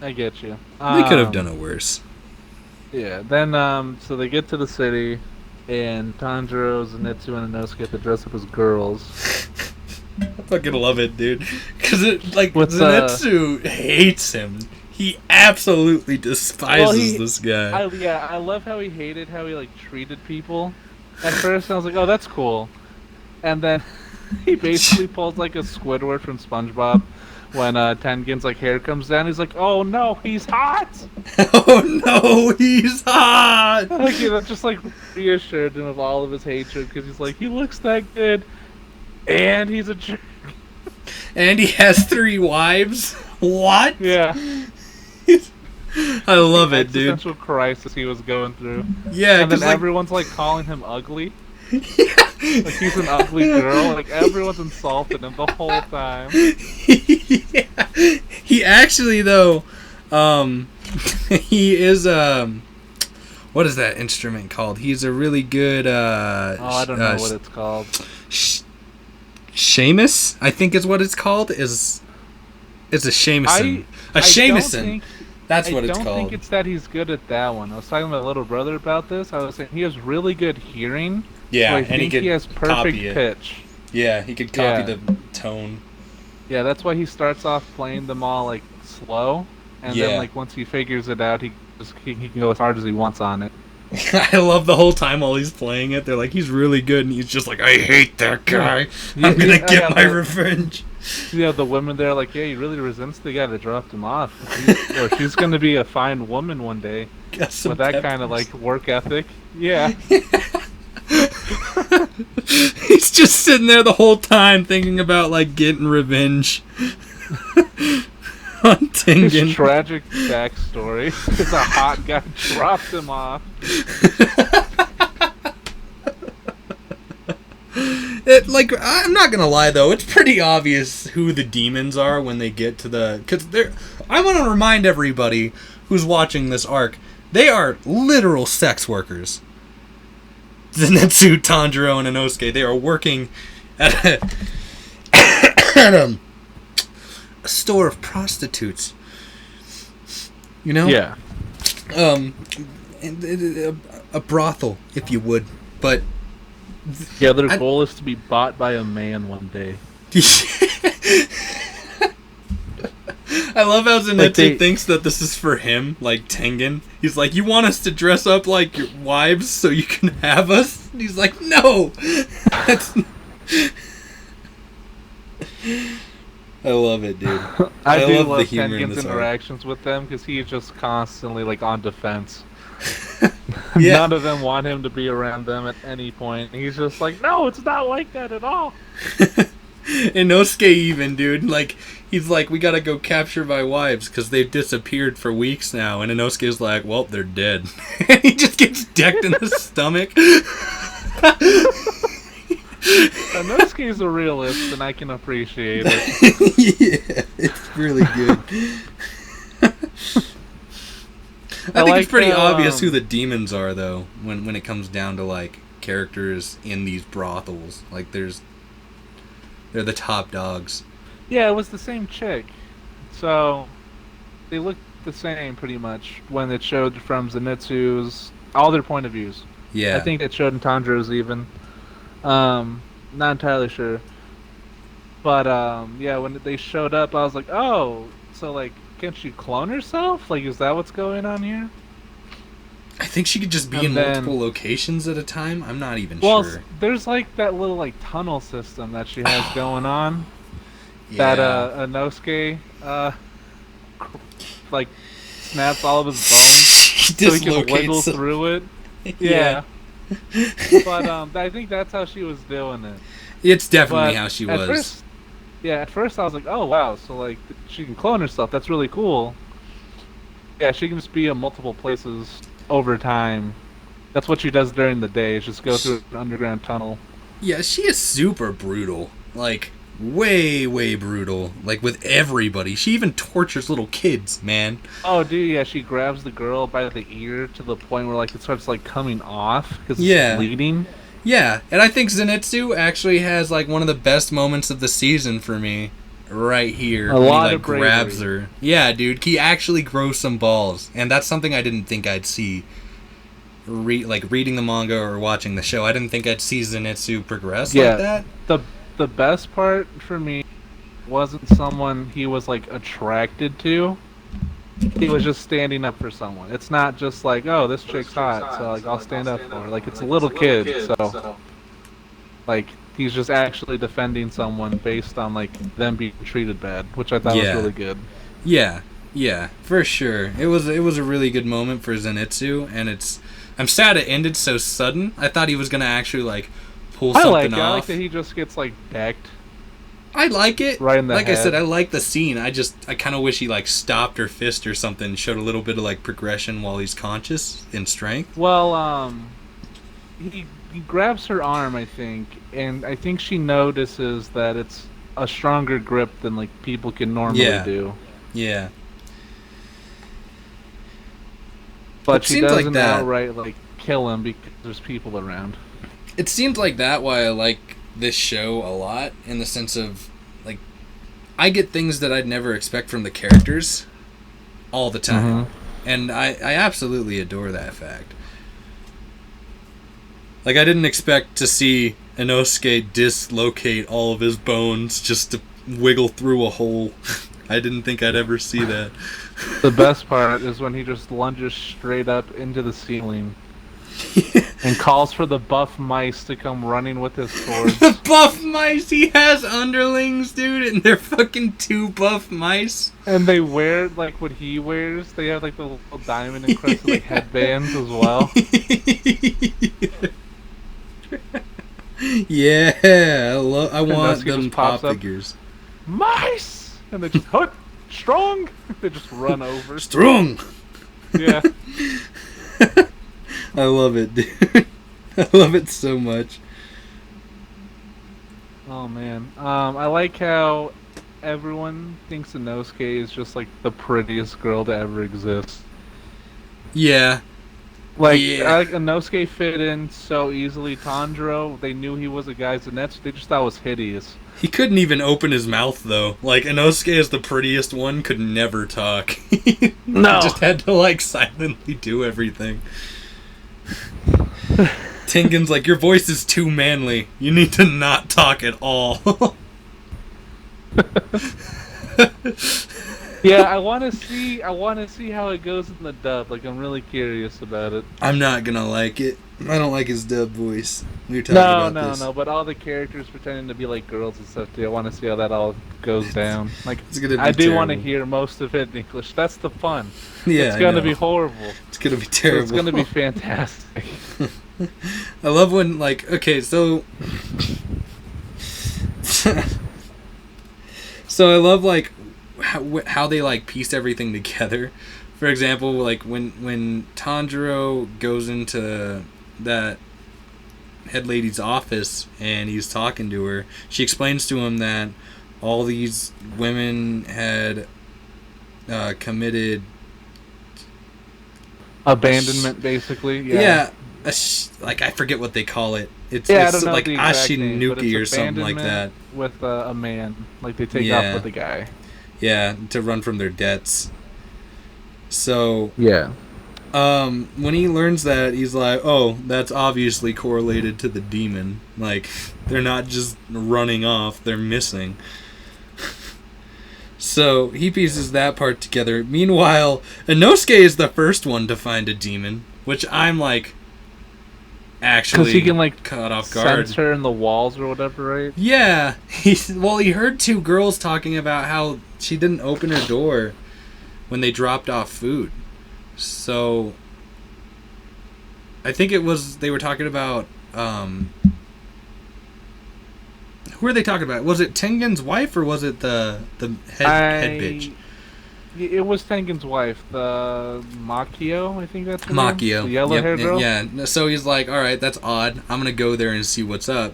Speaker 2: I get you.
Speaker 1: They could have done it worse.
Speaker 2: Yeah, then, so they get to the city, and Tanjiro, Zenitsu, and Inosuke get to dress up as girls.
Speaker 1: I fucking love it, dude. Because,
Speaker 2: What's,
Speaker 1: Zenitsu hates him. He absolutely despises this guy.
Speaker 2: I love how he hated how he, like, treated people. At first, I was like, oh, that's cool. And then he basically pulls, like, a Squidward from SpongeBob when Tengen's, like, hair comes down. He's like, oh, no, he's hot!
Speaker 1: Oh, no, he's hot!
Speaker 2: Like, you know, just, like, reassured him of all of his hatred, because he's like, he looks that good. And he's a jerk.
Speaker 1: And he has 3 wives? What?
Speaker 2: Yeah.
Speaker 1: I love it, dude.
Speaker 2: Existential crisis he was going through.
Speaker 1: Yeah,
Speaker 2: and then
Speaker 1: like,
Speaker 2: everyone's like calling him ugly.
Speaker 1: Yeah.
Speaker 2: Like he's an ugly girl. Like everyone's insulted him the whole time.
Speaker 1: Yeah. He actually though, he is what is that instrument called? He's a really good
Speaker 2: I don't know what it's called.
Speaker 1: Seamus, I think is what it's called. It's a shamisen. A shamisen. That's what it's called.
Speaker 2: I don't think it's that he's good at that one. I was talking to my little brother about this. I was saying he has really good hearing.
Speaker 1: Yeah,
Speaker 2: so I
Speaker 1: and
Speaker 2: think he has perfect pitch.
Speaker 1: Yeah, he could copy the tone.
Speaker 2: Yeah, that's why he starts off playing them all like slow, and then like once he figures it out, he can go as hard as he wants on it.
Speaker 1: I love the whole time while he's playing it. They're like, he's really good, and he's just like, I hate that guy. I'm gonna get my revenge.
Speaker 2: Yeah, the women there are like, yeah, he really resents the guy that dropped him off. Or she's gonna be a fine woman one day with that kind of like work ethic. Yeah.
Speaker 1: He's just sitting there the whole time thinking about like getting revenge. On Tengen.
Speaker 2: His tragic backstory is a hot guy dropped him off.
Speaker 1: I'm not gonna lie though, it's pretty obvious who the demons are when they get to because I want to remind everybody who's watching this arc, they are literal sex workers. Zenitsu, Tanjiro, and Inosuke, they are working at a store of prostitutes. You know?
Speaker 2: Yeah.
Speaker 1: A brothel, if you would. But
Speaker 2: yeah, their goal is to be bought by a man one day.
Speaker 1: I love how Zenitsu thinks that this is for him, like Tengen. He's like, you want us to dress up like your wives so you can have us? And he's like, no! I love it, dude.
Speaker 2: I do love
Speaker 1: the humor in
Speaker 2: Tengen's
Speaker 1: this
Speaker 2: interactions with them because he's just constantly like on defense.
Speaker 1: Yeah.
Speaker 2: None of them want him to be around them at any point. He's just like, no, it's not like that at all.
Speaker 1: Inosuke even, dude, like, he's like, we gotta go capture my wives because they've disappeared for weeks now. And Inosuke's like, well, they're dead. And he just gets decked in the stomach.
Speaker 2: Inosuke's a realist, and I can appreciate it.
Speaker 1: Yeah, it's really good. I think it's pretty obvious who the demons are, though, when it comes down to, like, characters in these brothels. Like, they're the top dogs.
Speaker 2: Yeah, it was the same chick. So, they looked the same, pretty much, when it showed from Zenitsu's, all their point of views.
Speaker 1: Yeah.
Speaker 2: I think it showed in Tanjiro's even. Not entirely sure. But yeah, when they showed up, I was like, oh, so like, can she clone herself? Like, is that what's going on here?
Speaker 1: I think she could just be in
Speaker 2: And then,
Speaker 1: multiple locations at a time. I'm not even
Speaker 2: well,
Speaker 1: sure.
Speaker 2: there's like that little like tunnel system that she has going on. That
Speaker 1: Yeah.
Speaker 2: Inosuke cr- like snaps all of his bones
Speaker 1: She
Speaker 2: so he can wiggle
Speaker 1: dislocates.
Speaker 2: through it.
Speaker 1: Yeah.
Speaker 2: Yeah, but I think that's how she was doing it.
Speaker 1: It's definitely
Speaker 2: But
Speaker 1: how she
Speaker 2: at
Speaker 1: was.
Speaker 2: first, yeah, at first I was like, oh wow, so like she can clone herself. That's really cool. Yeah, she can just be in multiple places over time. That's what she does during the day. Is just go through an underground tunnel.
Speaker 1: Yeah, she is super brutal. Like, way, way brutal. Like, with everybody. She even tortures little kids, man.
Speaker 2: Oh, dude, yeah, she grabs the girl by the ear to the point where like it starts like coming off because it's
Speaker 1: Yeah.
Speaker 2: bleeding.
Speaker 1: Yeah, and I think Zenitsu actually has, like, one of the best moments of the season for me. Right here.
Speaker 2: A
Speaker 1: When he,
Speaker 2: lot
Speaker 1: like,
Speaker 2: of
Speaker 1: grabs
Speaker 2: bravery.
Speaker 1: her. Yeah, dude, he actually grows some balls. And that's something I didn't think I'd see. Reading the manga or watching the show. I didn't think I'd see Zenitsu progress like
Speaker 2: Yeah,
Speaker 1: that.
Speaker 2: the the best part for me wasn't someone he was like attracted to. He was just standing up for someone. It's not just like, oh, this chick's hot, so like I'll stand up for her. Like it's a little kid, so like he's just actually defending someone based on like them being treated bad, which I thought was
Speaker 1: Yeah.
Speaker 2: really good.
Speaker 1: Yeah, yeah, for sure. It was a really good moment for Zenitsu, and I'm sad it ended so sudden. I thought he was gonna actually like pull
Speaker 2: I like
Speaker 1: something
Speaker 2: it. I like
Speaker 1: off.
Speaker 2: that he just gets like decked
Speaker 1: I like it.
Speaker 2: right in the
Speaker 1: Like I
Speaker 2: head.
Speaker 1: said, I like the scene. I kind of wish he like stopped her fist or something, showed a little bit of like progression while he's conscious in strength.
Speaker 2: Well, he grabs her arm, I think, and I think she notices that it's a stronger grip than like people can normally
Speaker 1: Yeah.
Speaker 2: do.
Speaker 1: Yeah,
Speaker 2: But
Speaker 1: it
Speaker 2: she
Speaker 1: seems like
Speaker 2: doesn't
Speaker 1: that.
Speaker 2: outright like kill him because there's people around.
Speaker 1: It seems like that why I like this show a lot in the sense of like I get things that I'd never expect from the characters all the time. And I absolutely adore that fact. Like, I didn't expect to see Inosuke dislocate all of his bones just to wiggle through a hole. I didn't think I'd ever see that.
Speaker 2: The best part is when he just lunges straight up into the ceiling and calls for the buff mice to come running with his swords.
Speaker 1: The buff mice, he has underlings, dude, and they're fucking 2 buff mice.
Speaker 2: And they wear like what he wears. They have like the little diamond encrusted like headbands as well.
Speaker 1: Yeah, I want
Speaker 2: Inosuke
Speaker 1: them
Speaker 2: just
Speaker 1: pop
Speaker 2: pops up.
Speaker 1: figures.
Speaker 2: Mice! And they just hut strong. They just run over.
Speaker 1: Strong.
Speaker 2: Yeah.
Speaker 1: I love it, dude. I love it so much.
Speaker 2: Oh man. I like how everyone thinks Inosuke is just like the prettiest girl to ever exist.
Speaker 1: Yeah,
Speaker 2: Like,
Speaker 1: Yeah.
Speaker 2: Inosuke fit in so easily. Tanjiro, they knew he was a guy. Zenitsu, they just thought was hideous.
Speaker 1: he couldn't even open his mouth though. Like Inosuke is the prettiest one, could never talk. He
Speaker 2: No.
Speaker 1: just had to like silently do everything. Tengen's like, your voice is too manly. You need to not talk at all.
Speaker 2: Yeah, I want to see. I want to see how it goes in the dub. Like, I'm really curious about it.
Speaker 1: I'm not gonna like it. I don't like his dub voice. We were talking
Speaker 2: No,
Speaker 1: about
Speaker 2: no,
Speaker 1: this.
Speaker 2: no. But all the characters pretending to be like girls and stuff too. I want to see how that all goes down. Like,
Speaker 1: It's gonna be
Speaker 2: I do want to
Speaker 1: terrible.
Speaker 2: hear most of it in English. That's the fun.
Speaker 1: Yeah,
Speaker 2: It's
Speaker 1: I
Speaker 2: gonna
Speaker 1: know.
Speaker 2: be horrible.
Speaker 1: It's gonna be
Speaker 2: So
Speaker 1: terrible.
Speaker 2: it's gonna be fantastic.
Speaker 1: I love when like okay, so so I love like how they like piece everything together. For example, like when Tanjiro goes into that head lady's office and he's talking to her, she explains to him that all these women had committed
Speaker 2: Abandonment, basically.
Speaker 1: yeah, like I forget what they call it. It's,
Speaker 2: Yeah, I
Speaker 1: it's
Speaker 2: don't know
Speaker 1: like
Speaker 2: the exact name, but
Speaker 1: Ashinuki or
Speaker 2: it's
Speaker 1: something like that.
Speaker 2: abandonment with a man. Like they take
Speaker 1: Yeah.
Speaker 2: off with a guy.
Speaker 1: Yeah, to run from their debts. So
Speaker 2: Yeah.
Speaker 1: When he learns that, he's like, oh, that's obviously correlated to the demon. Like, they're not just running off, they're missing. So, he pieces that part together. Meanwhile, Inosuke is the first one to find a demon, which I'm like, actually
Speaker 2: he can, like,
Speaker 1: caught off guard.
Speaker 2: sense her in the walls or whatever, right?
Speaker 1: Yeah. He heard two girls talking about how she didn't open her door when they dropped off food. So, I think they were talking about, who are they talking about? Was it Tengen's wife or was it the head bitch?
Speaker 2: It was Tengen's wife, the Makio, I think that's her name?
Speaker 1: Makio.
Speaker 2: The yellow-haired girl?
Speaker 1: Yeah, so he's like, alright, that's odd. I'm gonna go there and see what's up.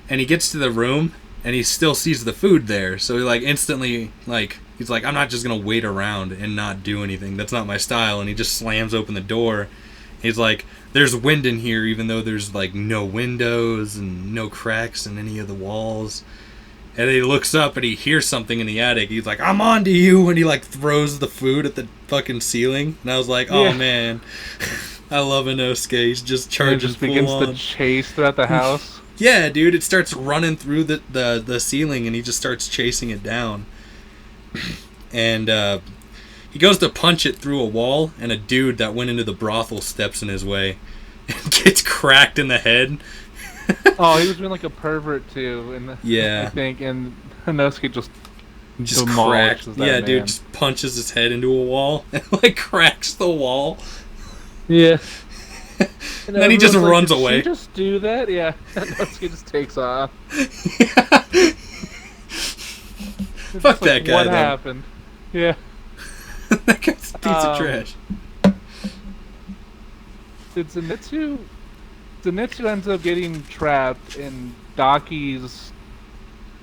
Speaker 1: And he gets to the room, and he still sees the food there. So he, like, instantly, like, he's like, I'm not just gonna wait around and not do anything. That's not my style. And he just slams open the door. He's like, there's wind in here, even though there's, like, no windows and no cracks in any of the walls. And he looks up and he hears something in the attic. He's like, I'm on to you. And he, like, throws the food at the fucking ceiling. And I was like, oh, man. I love Inosuke. He's just charging full on.
Speaker 2: And it just begins to chase throughout the house.
Speaker 1: Yeah, dude. It starts running through the ceiling and he just starts chasing it down. And he goes to punch it through a wall. And a dude that went into the brothel steps in his way. And gets cracked in the head.
Speaker 2: Oh, he was being like a pervert too, and
Speaker 1: yeah,
Speaker 2: I think, and Inosuke just
Speaker 1: cracked. Yeah,
Speaker 2: man.
Speaker 1: Dude, just punches his head into a wall and like cracks the wall.
Speaker 2: Yeah.
Speaker 1: And then he just runs
Speaker 2: like,
Speaker 1: away.
Speaker 2: Did she just do that? Yeah. Inosuke just takes off.
Speaker 1: Fuck that guy.
Speaker 2: What happened? Yeah.
Speaker 1: That guy's a piece of trash.
Speaker 2: Did Zenitsu ends up getting trapped in Daki's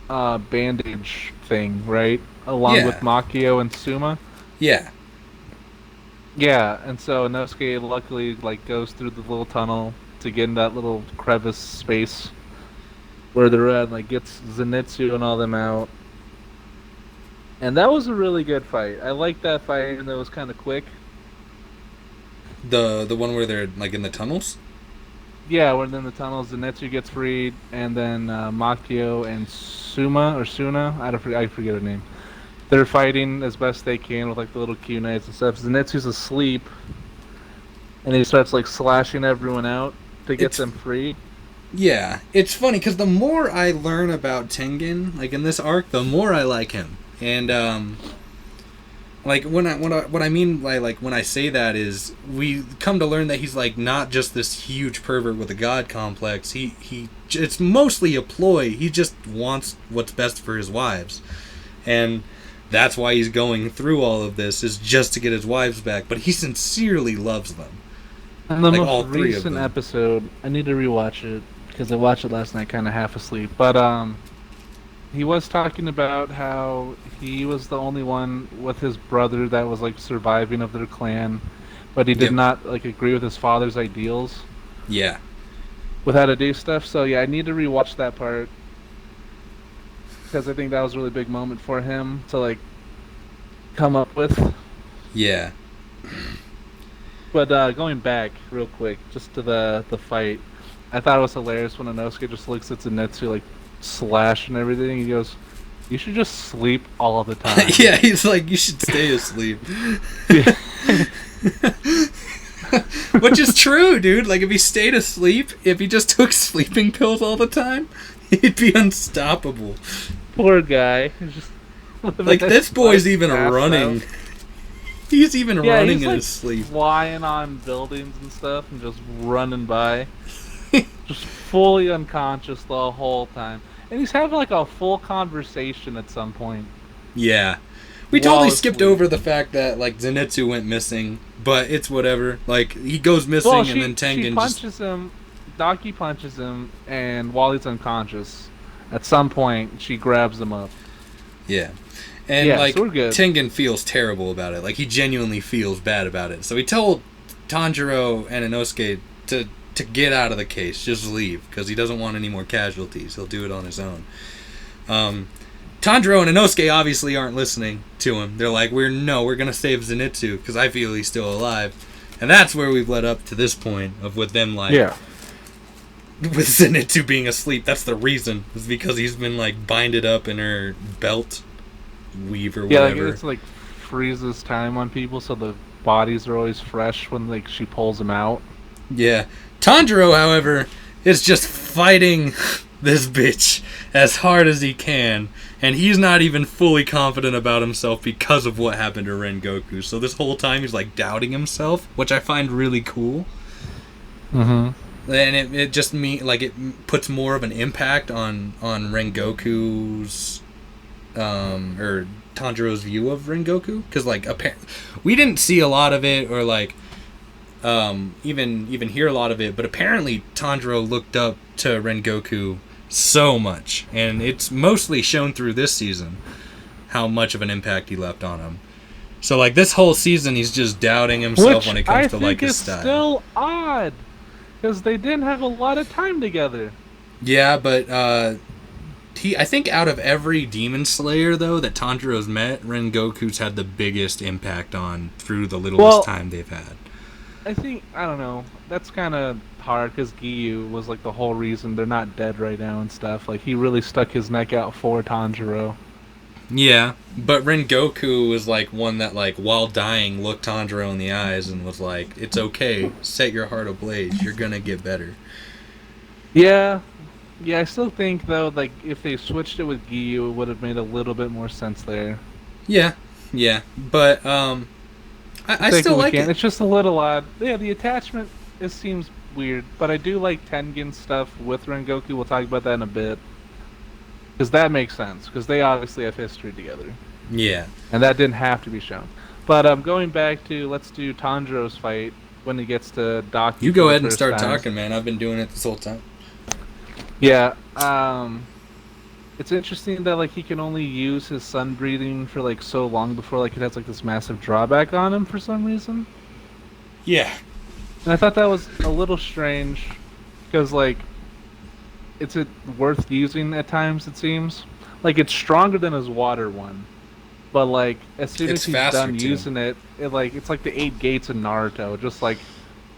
Speaker 2: bandage thing, right? Along with Makio and Suma.
Speaker 1: Yeah.
Speaker 2: Yeah, and so Inosuke luckily like goes through the little tunnel to get in that little crevice space where they're at, and like gets Zenitsu and all them out. And that was a really good fight. I liked that fight, even though it was kind of quick.
Speaker 1: The one where they're like in the tunnels?
Speaker 2: Yeah, when in the tunnels, Zenitsu gets freed, and then Makio and Suna, I forget her name. They're fighting as best they can with like the little kunais and stuff. Zenitsu's asleep, and he starts like slashing everyone out to get them free. Yeah,
Speaker 1: it's funny because the more I learn about Tengen, like in this arc, the more I like him. And like when I mean by like when I say that is we come to learn that he's like not just this huge pervert with a god complex. He it's mostly a ploy. He just wants what's best for his wives, and that's why he's going through all of this, is just to get his wives back. But he sincerely loves them.
Speaker 2: And the like most recent episode, I need to rewatch it because I watched it last night, kind of half asleep. But he was talking about how he was the only one with his brother that was like surviving of their clan, but he did not like agree with his father's ideals.
Speaker 1: Yeah.
Speaker 2: With how to do stuff. So yeah, I need to rewatch that part because I think that was a really big moment for him to like come up with.
Speaker 1: Yeah.
Speaker 2: But going back real quick, just to the fight, I thought it was hilarious when Inosuke just looks at Zenitsu like slash and everything. He goes, "You should just sleep all the time."
Speaker 1: Yeah, he's like, "You should stay asleep." Which is true, dude. Like, if he stayed asleep, if he just took sleeping pills all the time, he'd be unstoppable.
Speaker 2: Poor guy. Just
Speaker 1: like, this boy's even running. Out. He's even running in his sleep.
Speaker 2: Flying on buildings and stuff and just running by. Just fully unconscious the whole time. And he's having like a full conversation at some point.
Speaker 1: Yeah. We totally skipped over the fact that like Zenitsu went missing, but it's whatever. Like, he goes missing and then Tengen
Speaker 2: punches him. Daki punches him, and while he's unconscious, at some point she grabs him up.
Speaker 1: Yeah. And like so Tengen feels terrible about it. Like, he genuinely feels bad about it. So he told Tanjiro and Inosuke to get out of the case, just leave, because he doesn't want any more casualties. He'll do it on his own. Tanjiro and Inosuke obviously aren't listening to him. They're like, we're gonna save Zenitsu, because I feel he's still alive. And that's where we've led up to this point of with them like
Speaker 2: Yeah.
Speaker 1: with Zenitsu being asleep. That's the reason. It's because he's been like binded up in her belt weave or
Speaker 2: Yeah, like
Speaker 1: whatever.
Speaker 2: it's like freezes time on people, so the bodies are always fresh when like she pulls them out.
Speaker 1: Yeah. Tanjiro, however, is just fighting this bitch as hard as he can, and he's not even fully confident about himself because of what happened to Rengoku. So this whole time he's like doubting himself, which I find really cool.
Speaker 2: Mm-hmm.
Speaker 1: And it just it puts more of an impact on Rengoku's or Tanjiro's view of Rengoku, because like we didn't see a lot of it or like even hear a lot of it, but apparently Tanjiro looked up to Rengoku so much, and it's mostly shown through this season how much of an impact he left on him. So like this whole season he's just doubting himself when it comes to like his style.
Speaker 2: I think is still odd because they didn't have a lot of time together.
Speaker 1: Yeah, but I think out of every Demon Slayer though that Tanjiro's met, Rengoku's had the biggest impact on through the littlest time they've had.
Speaker 2: I think, I don't know, that's kind of hard because Giyu was like the whole reason they're not dead right now and stuff. Like he really stuck his neck out for Tanjiro.
Speaker 1: Yeah, but Rengoku was like one that like while dying looked Tanjiro in the eyes and was like, "It's okay, set your heart ablaze. You're gonna get better."
Speaker 2: Yeah, I still think though, like if they switched it with Giyu, it would have made a little bit more sense there.
Speaker 1: Yeah, but I still like it.
Speaker 2: It's just a little odd. Yeah, the attachment it seems weird, but I do like Tengen's stuff with Rengoku. We'll talk about that in a bit. Because that makes sense, because they obviously have history together.
Speaker 1: Yeah.
Speaker 2: And that didn't have to be shown. But going back to, let's do Tanjiro's fight when he gets to Daki.
Speaker 1: You go ahead and start talking, man. I've been doing it this whole time.
Speaker 2: Yeah, it's interesting that like he can only use his sun breathing for like so long before like it has like this massive drawback on him for some reason.
Speaker 1: Yeah.
Speaker 2: And I thought that was a little strange, because like it's worth using at times, it seems. Like, it's stronger than his water one. But, like, as soon as he's done using it, it's like the 8 gates in Naruto. It just, like,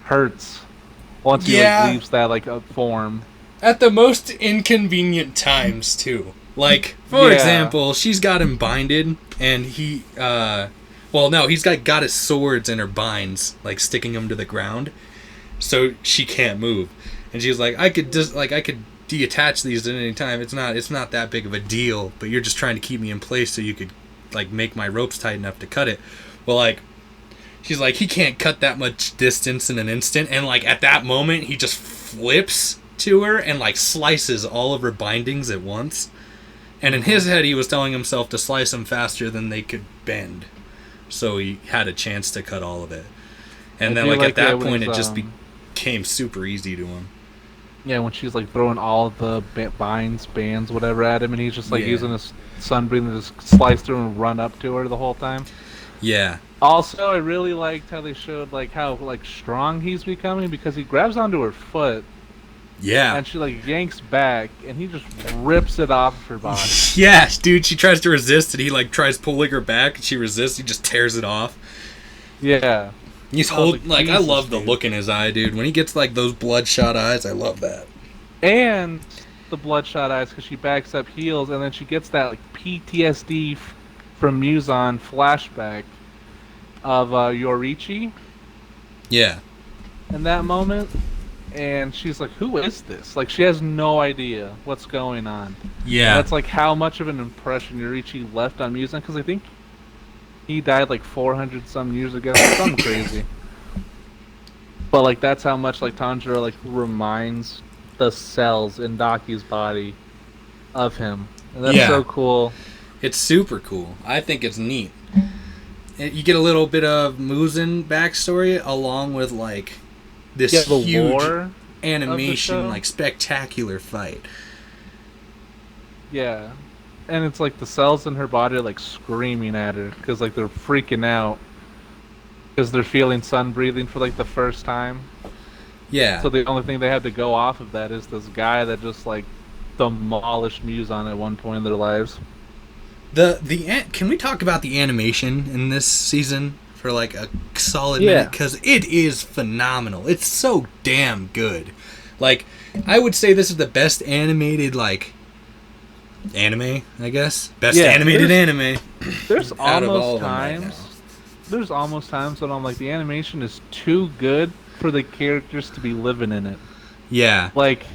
Speaker 2: hurts once he, like, leaves that, like, form.
Speaker 1: At the most inconvenient times, too. Like, for example, she's got him binded, and he, he's got his swords in her binds, like, sticking him to the ground, so she can't move. And she's like, I could detach these at any time. It's not that big of a deal, but you're just trying to keep me in place so you could like make my ropes tight enough to cut it. Well, like she's like, he can't cut that much distance in an instant, and like at that moment he just flips to her and like slices all of her bindings at once. And in his head he was telling himself to slice them faster than they could bend, so he had a chance to cut all of it. And then like at that point it just became super easy to him.
Speaker 2: Yeah, when she's like throwing all the bands, whatever at him, and he's just like using his sun breathing to just slice through and run up to her the whole time.
Speaker 1: Yeah.
Speaker 2: Also, I really liked how they showed like how like strong he's becoming, because he grabs onto her foot.
Speaker 1: Yeah.
Speaker 2: And she like yanks back, and he just rips it off of her body.
Speaker 1: Yeah, dude, she tries to resist, and he like tries pulling her back, and she resists. He just tears it off.
Speaker 2: Yeah.
Speaker 1: He's like I love the look in his eye, dude. When he gets like those bloodshot eyes, I love that.
Speaker 2: And the bloodshot eyes, because she backs up, heals, and then she gets that like PTSD from Muzan flashback of Yorichi.
Speaker 1: Yeah.
Speaker 2: In that moment, and she's like, "Who is this?" Like she has no idea what's going on.
Speaker 1: Yeah.
Speaker 2: And that's like how much of an impression Yorichi left on Muzan, because I think he died like 400 some years ago, something crazy. But like that's how much like Tanjiro like reminds the cells in Daki's body of him, and that's so cool.
Speaker 1: It's super cool. I think it's neat. You get a little bit of Muzan backstory along with like this huge animation, like spectacular fight.
Speaker 2: Yeah. And it's like the cells in her body are like screaming at her because like they're freaking out because they're feeling sun breathing for like the first time.
Speaker 1: Yeah.
Speaker 2: So the only thing they have to go off of that is this guy that just like demolished Muzan at one point in their lives.
Speaker 1: Can we talk about the animation in this season? for like a solid
Speaker 2: Yeah.
Speaker 1: minute because it is phenomenal. It's so damn good. Like, I would say this is the best animated, like, anime, I guess. Best animated anime.
Speaker 2: There's
Speaker 1: out of all
Speaker 2: almost
Speaker 1: of them right
Speaker 2: times.
Speaker 1: now.
Speaker 2: There's almost times when I'm like, the animation is too good for the characters to be living in it.
Speaker 1: Yeah.
Speaker 2: Like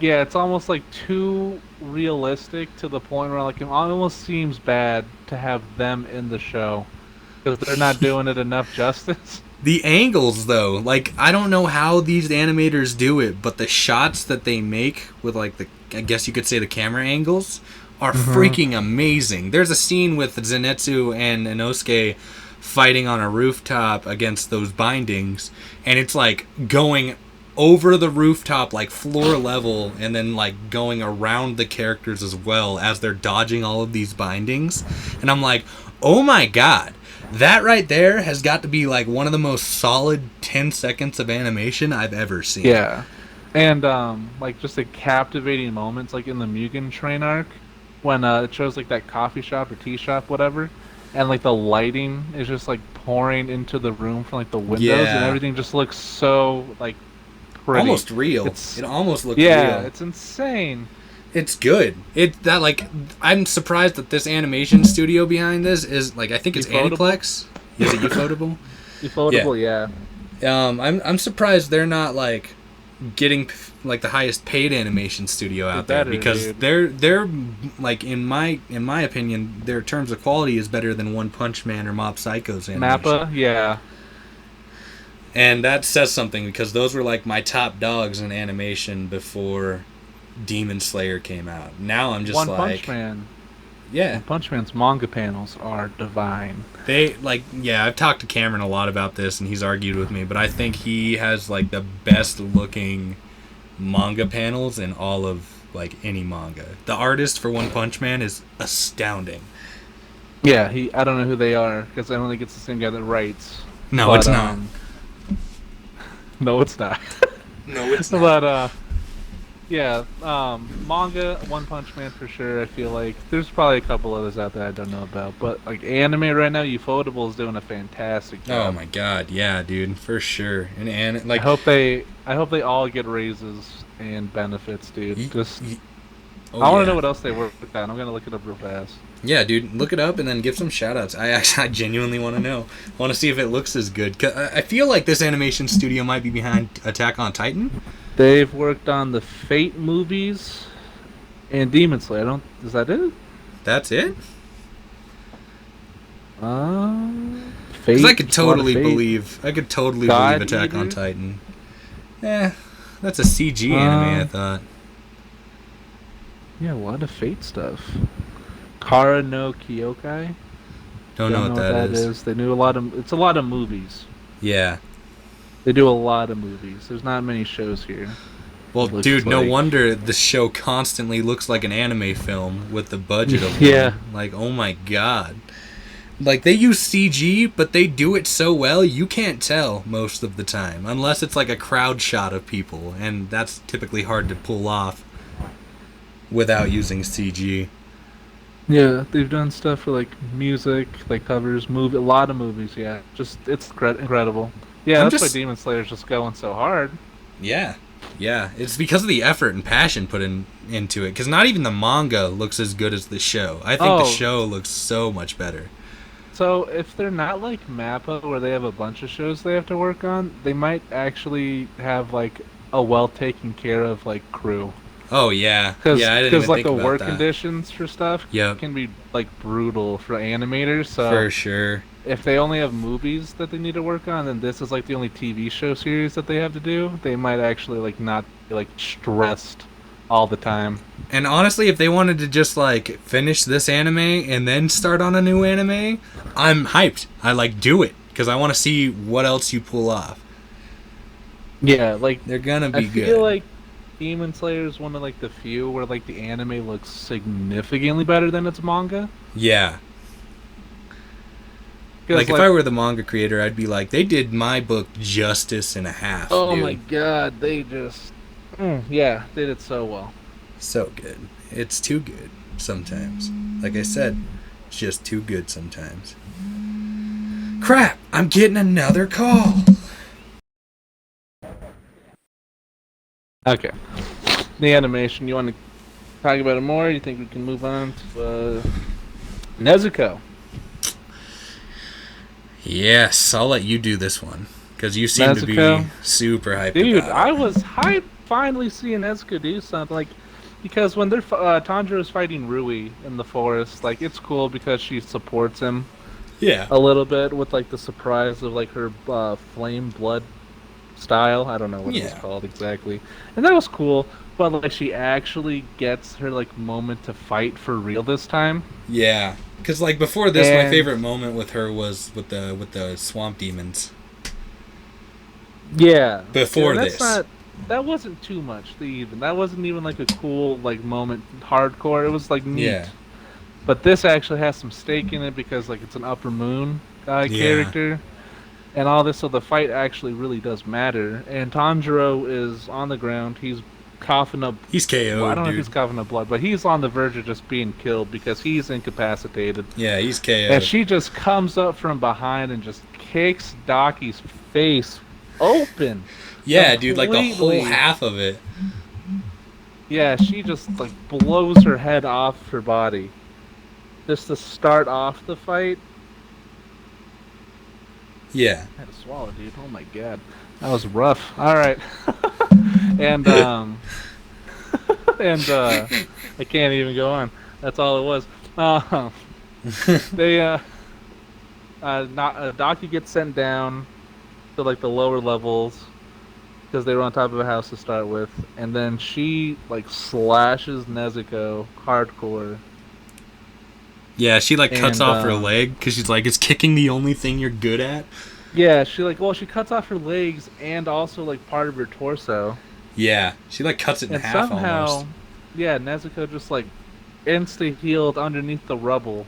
Speaker 2: yeah, it's almost like too realistic to the point where like it almost seems bad to have them in the show because they're not doing it enough justice.
Speaker 1: The angles, though, like, I don't know how these animators do it, but the shots that they make with, like, I guess you could say the camera angles are freaking amazing. There's a scene with Zenitsu and Inosuke fighting on a rooftop against those bindings, and it's, like, going over the rooftop, like, floor level, and then, like, going around the characters as well as they're dodging all of these bindings. And I'm like, oh my god. That right there has got to be like one of the most solid 10 seconds of animation I've ever seen.
Speaker 2: Yeah, and like just the captivating moments, like in the Mugen Train arc, when it shows like that coffee shop or tea shop, whatever, and like the lighting is just like pouring into the room from like the windows,
Speaker 1: Yeah.
Speaker 2: and everything just looks so like pretty.
Speaker 1: Almost real.
Speaker 2: It's-
Speaker 1: It almost looks
Speaker 2: Yeah,
Speaker 1: real.
Speaker 2: it's insane.
Speaker 1: It's good. I'm surprised that this animation studio behind this is like, I think it's
Speaker 2: Ufotable?
Speaker 1: Aniplex. Is it Ufotable?
Speaker 2: Ufotable, yeah.
Speaker 1: I'm surprised they're not like getting like the highest paid animation studio out there
Speaker 2: better,
Speaker 1: because
Speaker 2: dude.
Speaker 1: they're like in my opinion their terms of quality is better than One Punch Man or Mob Psycho's animation.
Speaker 2: Mappa, yeah.
Speaker 1: And that says something because those were like my top dogs in animation before Demon Slayer came out. Now I'm just
Speaker 2: One
Speaker 1: like,
Speaker 2: Punch Man.
Speaker 1: yeah,
Speaker 2: One Punch Man's manga panels are divine.
Speaker 1: they like, yeah. I've talked to Cameron a lot about this, and he's argued with me, but I think he has like the best looking manga panels in all of like any manga. The artist for One Punch Man is astounding.
Speaker 2: Yeah, I don't know who they are because I don't think it's the same guy that writes.
Speaker 1: No,
Speaker 2: But,
Speaker 1: it's not.
Speaker 2: No, it's not.
Speaker 1: No, it's not.
Speaker 2: But yeah, manga, One Punch Man for sure. I feel like there's probably a couple others out there I don't know about, but like anime right now, Ufotable is doing a fantastic
Speaker 1: Oh
Speaker 2: job.
Speaker 1: my god, yeah, dude, for sure. And
Speaker 2: I
Speaker 1: like,
Speaker 2: hope they all get raises and benefits, dude.
Speaker 1: oh,
Speaker 2: I want to
Speaker 1: yeah.
Speaker 2: know what else they work on. I'm gonna look it up real fast.
Speaker 1: Yeah, dude, look it up and then give some shout-outs. I genuinely want to know. I want to see if it looks as good. 'Cause I feel like this animation studio might be behind Attack on Titan.
Speaker 2: They've worked on the Fate movies and Demon Slayer. Is that it?
Speaker 1: That's it?
Speaker 2: Fate.
Speaker 1: Because I could
Speaker 2: just a lot of
Speaker 1: totally
Speaker 2: Fate.
Speaker 1: believe
Speaker 2: God
Speaker 1: Attack on
Speaker 2: Eater?
Speaker 1: Titan. That's a CG anime, I thought.
Speaker 2: Yeah, a lot of Fate stuff. Kara no Kyokai.
Speaker 1: Don't know what that is.
Speaker 2: They do a lot of. It's a lot of movies.
Speaker 1: Yeah.
Speaker 2: They do a lot of movies. There's not many shows here.
Speaker 1: Well,
Speaker 2: Looks
Speaker 1: dude, no
Speaker 2: like-
Speaker 1: wonder the show constantly looks like an anime film with the budget of
Speaker 2: Yeah.
Speaker 1: one. Like, oh my god. Like, they use CG, but they do it so well, you can't tell most of the time. Unless it's like a crowd shot of people, and that's typically hard to pull off without using CG.
Speaker 2: Yeah, they've done stuff for like music, like covers, a lot of movies. Yeah, just it's incredible. Yeah,
Speaker 1: I'm
Speaker 2: that's
Speaker 1: just-
Speaker 2: why Demon Slayer's just going so hard.
Speaker 1: Yeah. Yeah, it's because of the effort and passion put into it. Because not even the manga looks as good as the show. I think the
Speaker 2: Oh.
Speaker 1: show looks so much better.
Speaker 2: So if they're not like Mappa, where they have a bunch of shows they have to work on, they might actually have like a well taken care of like crew.
Speaker 1: Oh yeah,
Speaker 2: Because
Speaker 1: yeah. I didn't even
Speaker 2: like
Speaker 1: think
Speaker 2: the
Speaker 1: about
Speaker 2: work
Speaker 1: that.
Speaker 2: conditions for stuff
Speaker 1: Yep.
Speaker 2: can be like brutal for animators. So
Speaker 1: For sure.
Speaker 2: if they only have movies that they need to work on, then this is like the only TV show series that they have to do. They might actually like not be like stressed all the time.
Speaker 1: And honestly, if they wanted to just like finish this anime and then start on a new anime, I'm hyped. I like do it because I want to see what else you pull off.
Speaker 2: Yeah, like
Speaker 1: They're gonna be
Speaker 2: I
Speaker 1: good.
Speaker 2: feel like Demon Slayer is one of like the few where like the anime looks significantly better than its manga.
Speaker 1: Yeah.
Speaker 2: 'Cause,
Speaker 1: Like if I were the manga creator, I'd be like, they did my book justice and a half.
Speaker 2: oh
Speaker 1: dude.
Speaker 2: my god, they just yeah, they did so well.
Speaker 1: So good. It's too good sometimes. Like I said, it's just too good sometimes. Crap! I'm getting another call.
Speaker 2: Okay. The animation, you want to talk about it more? You think we can move on to Nezuko?
Speaker 1: Yes, I'll let you do this one because you seem to be
Speaker 2: Nezuko?
Speaker 1: super hyped
Speaker 2: Dude,
Speaker 1: about it.
Speaker 2: I was hyped finally seeing Nezuko do something. Like, because when they're Tanjiro is fighting Rui in the forest, like, it's cool because she supports him
Speaker 1: Yeah.
Speaker 2: a little bit with, like, the surprise of, like, her flame blood style. I don't know what it was
Speaker 1: Yeah.
Speaker 2: called exactly. And that was cool, but, like, she actually gets her, like, moment to fight for real this time.
Speaker 1: Yeah. Because like before this, my
Speaker 2: And
Speaker 1: favorite moment with her was with the swamp demons.
Speaker 2: yeah,
Speaker 1: Before
Speaker 2: that's
Speaker 1: this.
Speaker 2: not. That wasn't too much. Even that wasn't even like a cool like moment. Hardcore. It was like neat.
Speaker 1: Yeah.
Speaker 2: But this actually has some stake in it because like it's an Upper Moon
Speaker 1: Yeah.
Speaker 2: character, and all this. So the fight actually really does matter. And Tanjiro is on the ground. He's coughing up.
Speaker 1: He's
Speaker 2: Well, I
Speaker 1: KO'd,
Speaker 2: don't know if
Speaker 1: dude.
Speaker 2: he's coughing up blood, but he's on the verge of just being killed because he's incapacitated.
Speaker 1: Yeah, he's
Speaker 2: And
Speaker 1: KO'd.
Speaker 2: she just comes up from behind and just kicks Daki's face open.
Speaker 1: Yeah, dude, like the
Speaker 2: Completely.
Speaker 1: whole half of it.
Speaker 2: Yeah, she just like blows her head off her body. Just to start off the fight.
Speaker 1: Yeah.
Speaker 2: I had to swallow, dude. Oh my god. That was rough. Alright. and I can't even go on. That's all it was. They Daki gets sent down to like the lower levels because they were on top of a house to start with, and then she like slashes Nezuko hardcore.
Speaker 1: Yeah, she like cuts
Speaker 2: And
Speaker 1: off her leg because she's like, "Is kicking the only thing you're good at?"
Speaker 2: yeah, she cuts off her legs and also like part of her torso,
Speaker 1: Yeah, she like cuts it in
Speaker 2: and
Speaker 1: half
Speaker 2: somehow,
Speaker 1: almost.
Speaker 2: yeah, Nezuko just like insta healed underneath the rubble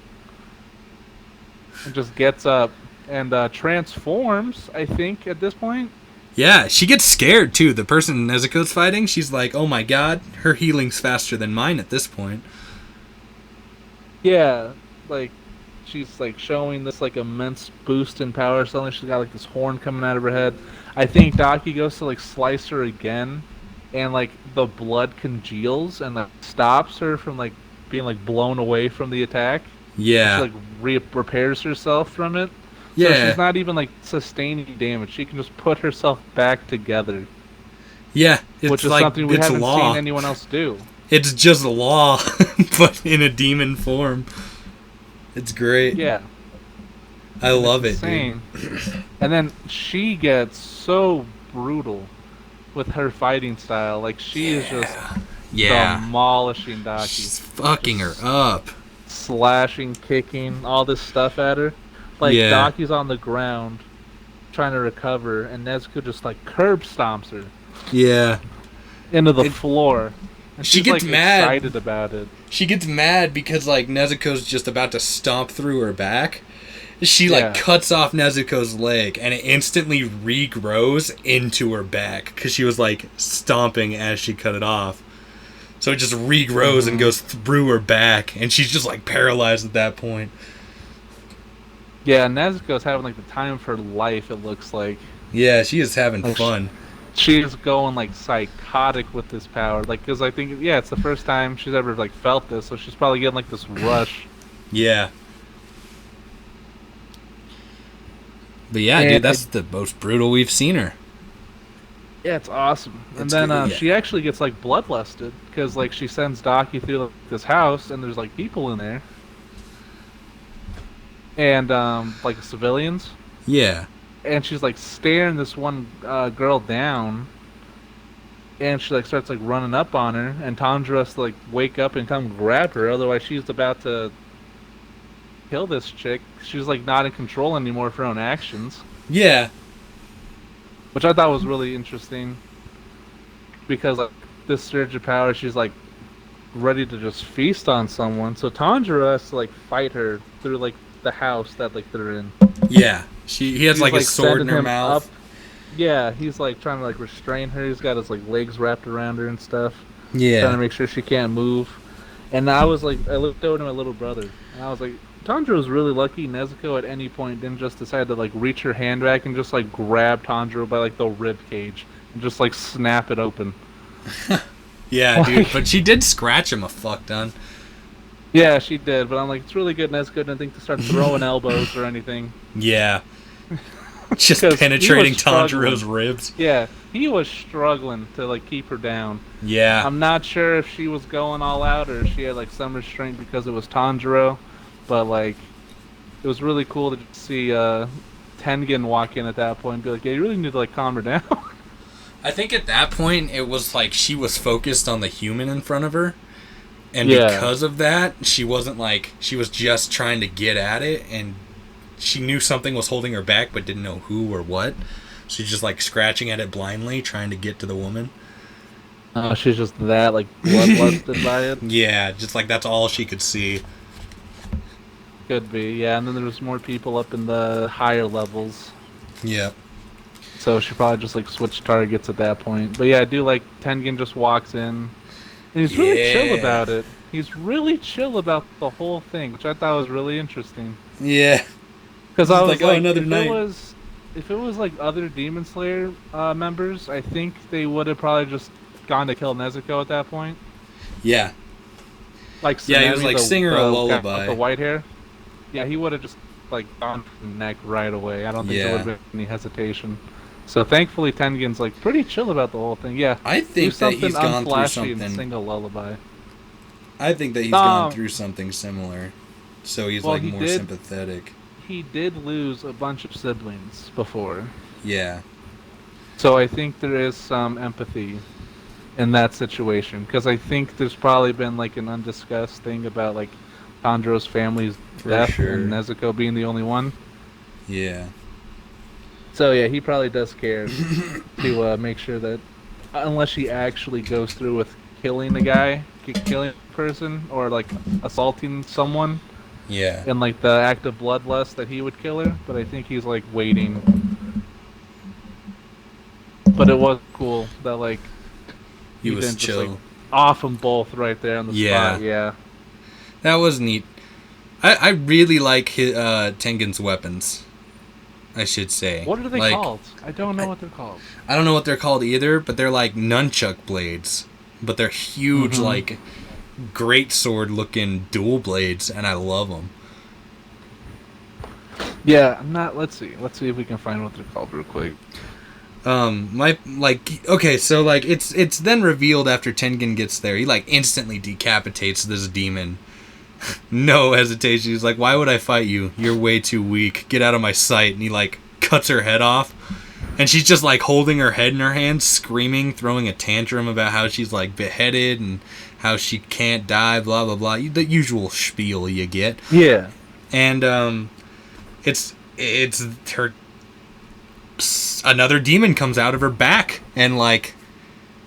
Speaker 2: and just gets up and transforms. I think at this point.
Speaker 1: Yeah, she gets scared too. The person Nezuko's fighting, she's like, "Oh my god, her healing's faster than mine at this point."
Speaker 2: Yeah, like she's like showing this like immense boost in power. Suddenly she's got like this horn coming out of her head. I think Daki goes to like slice her again, and like the blood congeals and like stops her from like being like blown away from the attack.
Speaker 1: Yeah.
Speaker 2: She like repairs herself from it. So
Speaker 1: Yeah.
Speaker 2: she's not even like sustaining damage. She can just put herself back together,
Speaker 1: Yeah, it's
Speaker 2: which is
Speaker 1: like
Speaker 2: something we
Speaker 1: it's
Speaker 2: haven't
Speaker 1: law.
Speaker 2: seen anyone else do.
Speaker 1: It's just law, but in a demon form. It's great.
Speaker 2: Yeah.
Speaker 1: I love it,
Speaker 2: Insane.
Speaker 1: dude.
Speaker 2: And then she gets so brutal with her fighting style. Like she is just demolishing Daki,
Speaker 1: She's fucking her
Speaker 2: Just
Speaker 1: up.
Speaker 2: slashing, kicking, all this stuff at her. Like
Speaker 1: Yeah.
Speaker 2: Daki's on the ground trying to recover, and Nezuko just like curb stomps her
Speaker 1: Yeah.
Speaker 2: into the
Speaker 1: It-
Speaker 2: floor. And
Speaker 1: She
Speaker 2: she's,
Speaker 1: gets
Speaker 2: like,
Speaker 1: mad.
Speaker 2: excited about it.
Speaker 1: She gets mad because like Nezuko's just about to stomp through her back. She
Speaker 2: Yeah.
Speaker 1: like cuts off Nezuko's leg and it instantly regrows into her back because she was like stomping as she cut it off. So it just regrows and goes through her back, and she's just like paralyzed at that point.
Speaker 2: Yeah, Nezuko's having like the time of her life. It looks like.
Speaker 1: Yeah, she is having
Speaker 2: Like,
Speaker 1: fun.
Speaker 2: She's going like psychotic with this power, like because I think it's the first time she's ever like felt this, so she's probably getting like this rush.
Speaker 1: Yeah. But yeah,
Speaker 2: And
Speaker 1: dude, that's the most brutal we've seen her.
Speaker 2: Yeah, it's awesome. And
Speaker 1: It's
Speaker 2: then
Speaker 1: good, yeah.
Speaker 2: she actually gets like bloodlusted because like she sends Daki through like, this house, and there's like people in there, and like civilians,
Speaker 1: Yeah.
Speaker 2: and she's like staring this one girl down. And she like starts like running up on her, and Tanjiro has to like wake up and come grab her, otherwise she's about to kill this chick. She's like not in control anymore of her own actions,
Speaker 1: Yeah.
Speaker 2: which I thought was really interesting because like this surge of power, she's like ready to just feast on someone. So Tanjiro has to like fight her through like the house that like they're in.
Speaker 1: Yeah. He has
Speaker 2: He's,
Speaker 1: like a sword in
Speaker 2: sending
Speaker 1: her
Speaker 2: him
Speaker 1: mouth.
Speaker 2: up. Yeah, he's like trying to like restrain her. He's got his like legs wrapped around her and stuff. Trying to
Speaker 1: Yeah.
Speaker 2: make sure she can't move. And I was like, I looked over to my little brother, and I was like, Tanjiro's really lucky Nezuko at any point didn't just decide to like reach her hand back and just like grab Tanjiro by like the rib cage and just like snap it open.
Speaker 1: Yeah, dude. But she did scratch him a fuck ton.
Speaker 2: Yeah, she did, but I'm like, it's really good Nezuko didn't think to start throwing elbows or anything.
Speaker 1: Yeah. Just
Speaker 2: 'Cause he
Speaker 1: penetrating
Speaker 2: was struggling.
Speaker 1: Tanjiro's ribs.
Speaker 2: Yeah, he was struggling to like keep her down.
Speaker 1: Yeah.
Speaker 2: I'm not sure if she was going all out or if she had like some restraint because it was Tanjiro, but like it was really cool to see Tengen walk in at that point and be like, yeah, you really need to like calm her down.
Speaker 1: I think at that point it was like she was focused on the human in front of her. And
Speaker 2: Yeah.
Speaker 1: because of that, she wasn't like, she was just trying to get at it, and she knew something was holding her back but didn't know who or what. She's just like scratching at it blindly, trying to get to the woman.
Speaker 2: Oh, she's just that like bloodlusted by it.
Speaker 1: Yeah, just like that's all she could see.
Speaker 2: Could be, yeah. And then there was more people up in the higher levels,
Speaker 1: Yeah.
Speaker 2: so she probably just like switched targets at that point. But yeah, I do like Tengen just walks in, and he's really chill
Speaker 1: Yeah.
Speaker 2: about it. He's really chill about the whole thing, which I thought was really interesting.
Speaker 1: Yeah.
Speaker 2: Because
Speaker 1: He's
Speaker 2: I was
Speaker 1: like,
Speaker 2: like,
Speaker 1: "Oh, another night."
Speaker 2: if it was like other Demon Slayer members, I think they would have probably just gone to kill Nezuko at that point.
Speaker 1: Yeah.
Speaker 2: Like
Speaker 1: Yeah, he was
Speaker 2: Tsunami,
Speaker 1: like, "Sing her a
Speaker 2: guy with
Speaker 1: lullaby."
Speaker 2: the white hair. Yeah, he would have just like gone for the neck right away. I don't think there
Speaker 1: Yeah.
Speaker 2: would have been any hesitation. So thankfully, Tengen's like pretty chill about the whole thing. Yeah,
Speaker 1: I
Speaker 2: do
Speaker 1: think that
Speaker 2: something
Speaker 1: he's gone through
Speaker 2: unflashy and
Speaker 1: something.
Speaker 2: sing a lullaby.
Speaker 1: I think that he's gone through something similar. So he's
Speaker 2: Well,
Speaker 1: like
Speaker 2: he
Speaker 1: more
Speaker 2: did.
Speaker 1: sympathetic.
Speaker 2: He did lose a bunch of siblings before,
Speaker 1: Yeah.
Speaker 2: so I think there is some empathy in that situation. Because I think there's probably been like an undiscussed thing about like Tanjiro's family's
Speaker 1: For
Speaker 2: death
Speaker 1: sure.
Speaker 2: and Nezuko being the only one.
Speaker 1: Yeah.
Speaker 2: So yeah, he probably does care to make sure that unless he actually goes through with killing the guy, killing a person, or like assaulting someone
Speaker 1: Yeah.
Speaker 2: in like the act of bloodlust, that he would kill her. But I think he's like waiting. But it was cool that like
Speaker 1: He was
Speaker 2: didn't just,
Speaker 1: chill.
Speaker 2: like, off them both right there on the
Speaker 1: Yeah.
Speaker 2: spot. Yeah.
Speaker 1: That was neat. I really like his, Tengen's weapons. I should say.
Speaker 2: What are they
Speaker 1: Like,
Speaker 2: called? I don't know what they're called.
Speaker 1: I don't know what they're called either, but they're like nunchuck blades. But they're huge,
Speaker 2: Mhm.
Speaker 1: like great sword looking dual blades, and I love them.
Speaker 2: Yeah, I'm not. Let's see. Let's see if we can find what they're called real quick.
Speaker 1: Okay, so like it's then revealed after Tengen gets there, he like instantly decapitates this demon. No hesitation. He's like, "Why would I fight you? You're way too weak. Get out of my sight." And he like cuts her head off. And she's just like holding her head in her hands, screaming, throwing a tantrum about how she's like beheaded and how she can't die, blah blah blah. The usual spiel you get.
Speaker 2: Yeah.
Speaker 1: And it's her. Another demon comes out of her back, and like,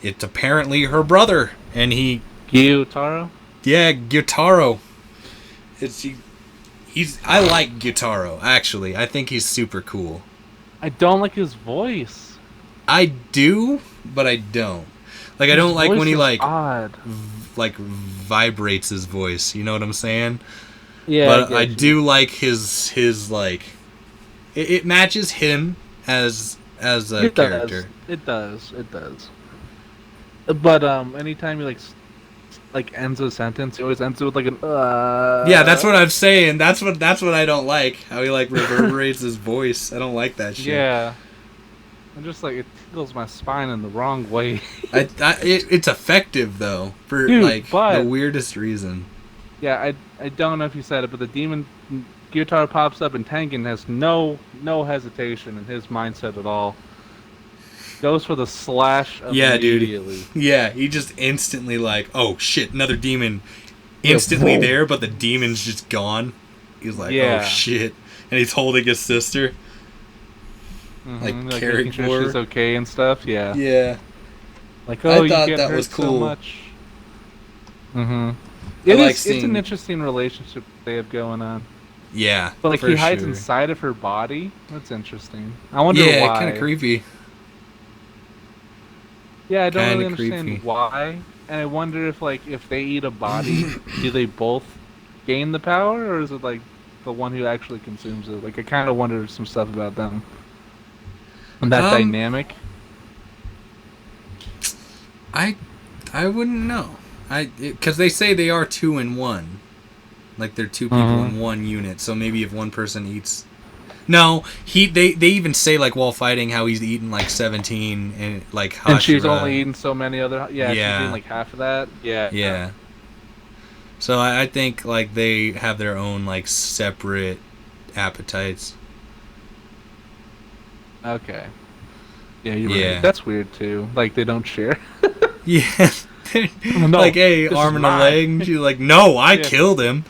Speaker 1: it's apparently her brother, and he,
Speaker 2: Gyutaro?
Speaker 1: yeah, Gyutaro. I like Gyutaro, actually. I think he's super cool.
Speaker 2: I don't like his voice.
Speaker 1: I do, but I don't. Like, I don't like when he like
Speaker 2: odd.
Speaker 1: like vibrates his voice. You know what I'm saying?
Speaker 2: Yeah,
Speaker 1: But
Speaker 2: get
Speaker 1: I
Speaker 2: you.
Speaker 1: do like his like. It matches him as a
Speaker 2: It
Speaker 1: character.
Speaker 2: does. It does. But anytime he like ends a sentence, he always ends it with like an
Speaker 1: Yeah, that's what I'm saying. That's what I don't like. How he like reverberates his voice. I don't like that shit.
Speaker 2: Yeah. I'm just like, it tickles my spine in the wrong way.
Speaker 1: It's effective though for
Speaker 2: Dude,
Speaker 1: like
Speaker 2: but-
Speaker 1: the weirdest reason.
Speaker 2: Yeah, I don't know if you said it, but the demon Gyutaro pops up and Tengen has no hesitation in his mindset at all. Goes for the slash
Speaker 1: Yeah, dude.
Speaker 2: immediately.
Speaker 1: Yeah, he just instantly like, oh shit, another demon, instantly
Speaker 2: whoa.
Speaker 1: there, but the demon's just gone. He's like,
Speaker 2: Yeah.
Speaker 1: oh shit, and he's holding his sister. Like, caring
Speaker 2: making
Speaker 1: for
Speaker 2: sure
Speaker 1: her.
Speaker 2: she's okay and stuff. Yeah.
Speaker 1: Yeah.
Speaker 2: Like,
Speaker 1: I
Speaker 2: oh, you
Speaker 1: thought
Speaker 2: get
Speaker 1: that
Speaker 2: hurt
Speaker 1: was
Speaker 2: so
Speaker 1: cool.
Speaker 2: much. Mm-hmm.
Speaker 1: I like
Speaker 2: It's an
Speaker 1: seeing-
Speaker 2: interesting relationship they have going on.
Speaker 1: Yeah.
Speaker 2: But like
Speaker 1: for
Speaker 2: he hides
Speaker 1: sure.
Speaker 2: inside of her body. That's interesting. I wonder
Speaker 1: Yeah,
Speaker 2: why.
Speaker 1: kind of creepy.
Speaker 2: Yeah, I don't
Speaker 1: Kinda
Speaker 2: really understand
Speaker 1: creepy.
Speaker 2: why. And I wonder if like if they eat a body, do they both gain the power, or is it like the one who actually consumes it. Like I kind of wonder some stuff about them and that
Speaker 1: Um,
Speaker 2: dynamic.
Speaker 1: I I wouldn't know. Because they say they are 2 in 1. Like they're two people in one unit. So maybe if one person eats. No, they even say like while fighting how he's eaten like 17 and like Hashira.
Speaker 2: And she's only eaten so many other. Yeah, she's
Speaker 1: Yeah.
Speaker 2: eating like half of that. Yeah.
Speaker 1: Yeah. So I think like they have their own like separate appetites.
Speaker 2: Okay. Yeah, you're
Speaker 1: Yeah.
Speaker 2: right. That's weird too. Like they don't share.
Speaker 1: Yeah.
Speaker 2: No,
Speaker 1: like, hey,
Speaker 2: this
Speaker 1: arm
Speaker 2: is
Speaker 1: and a
Speaker 2: mine.
Speaker 1: leg. And she's like, no, I
Speaker 2: Yeah.
Speaker 1: killed him.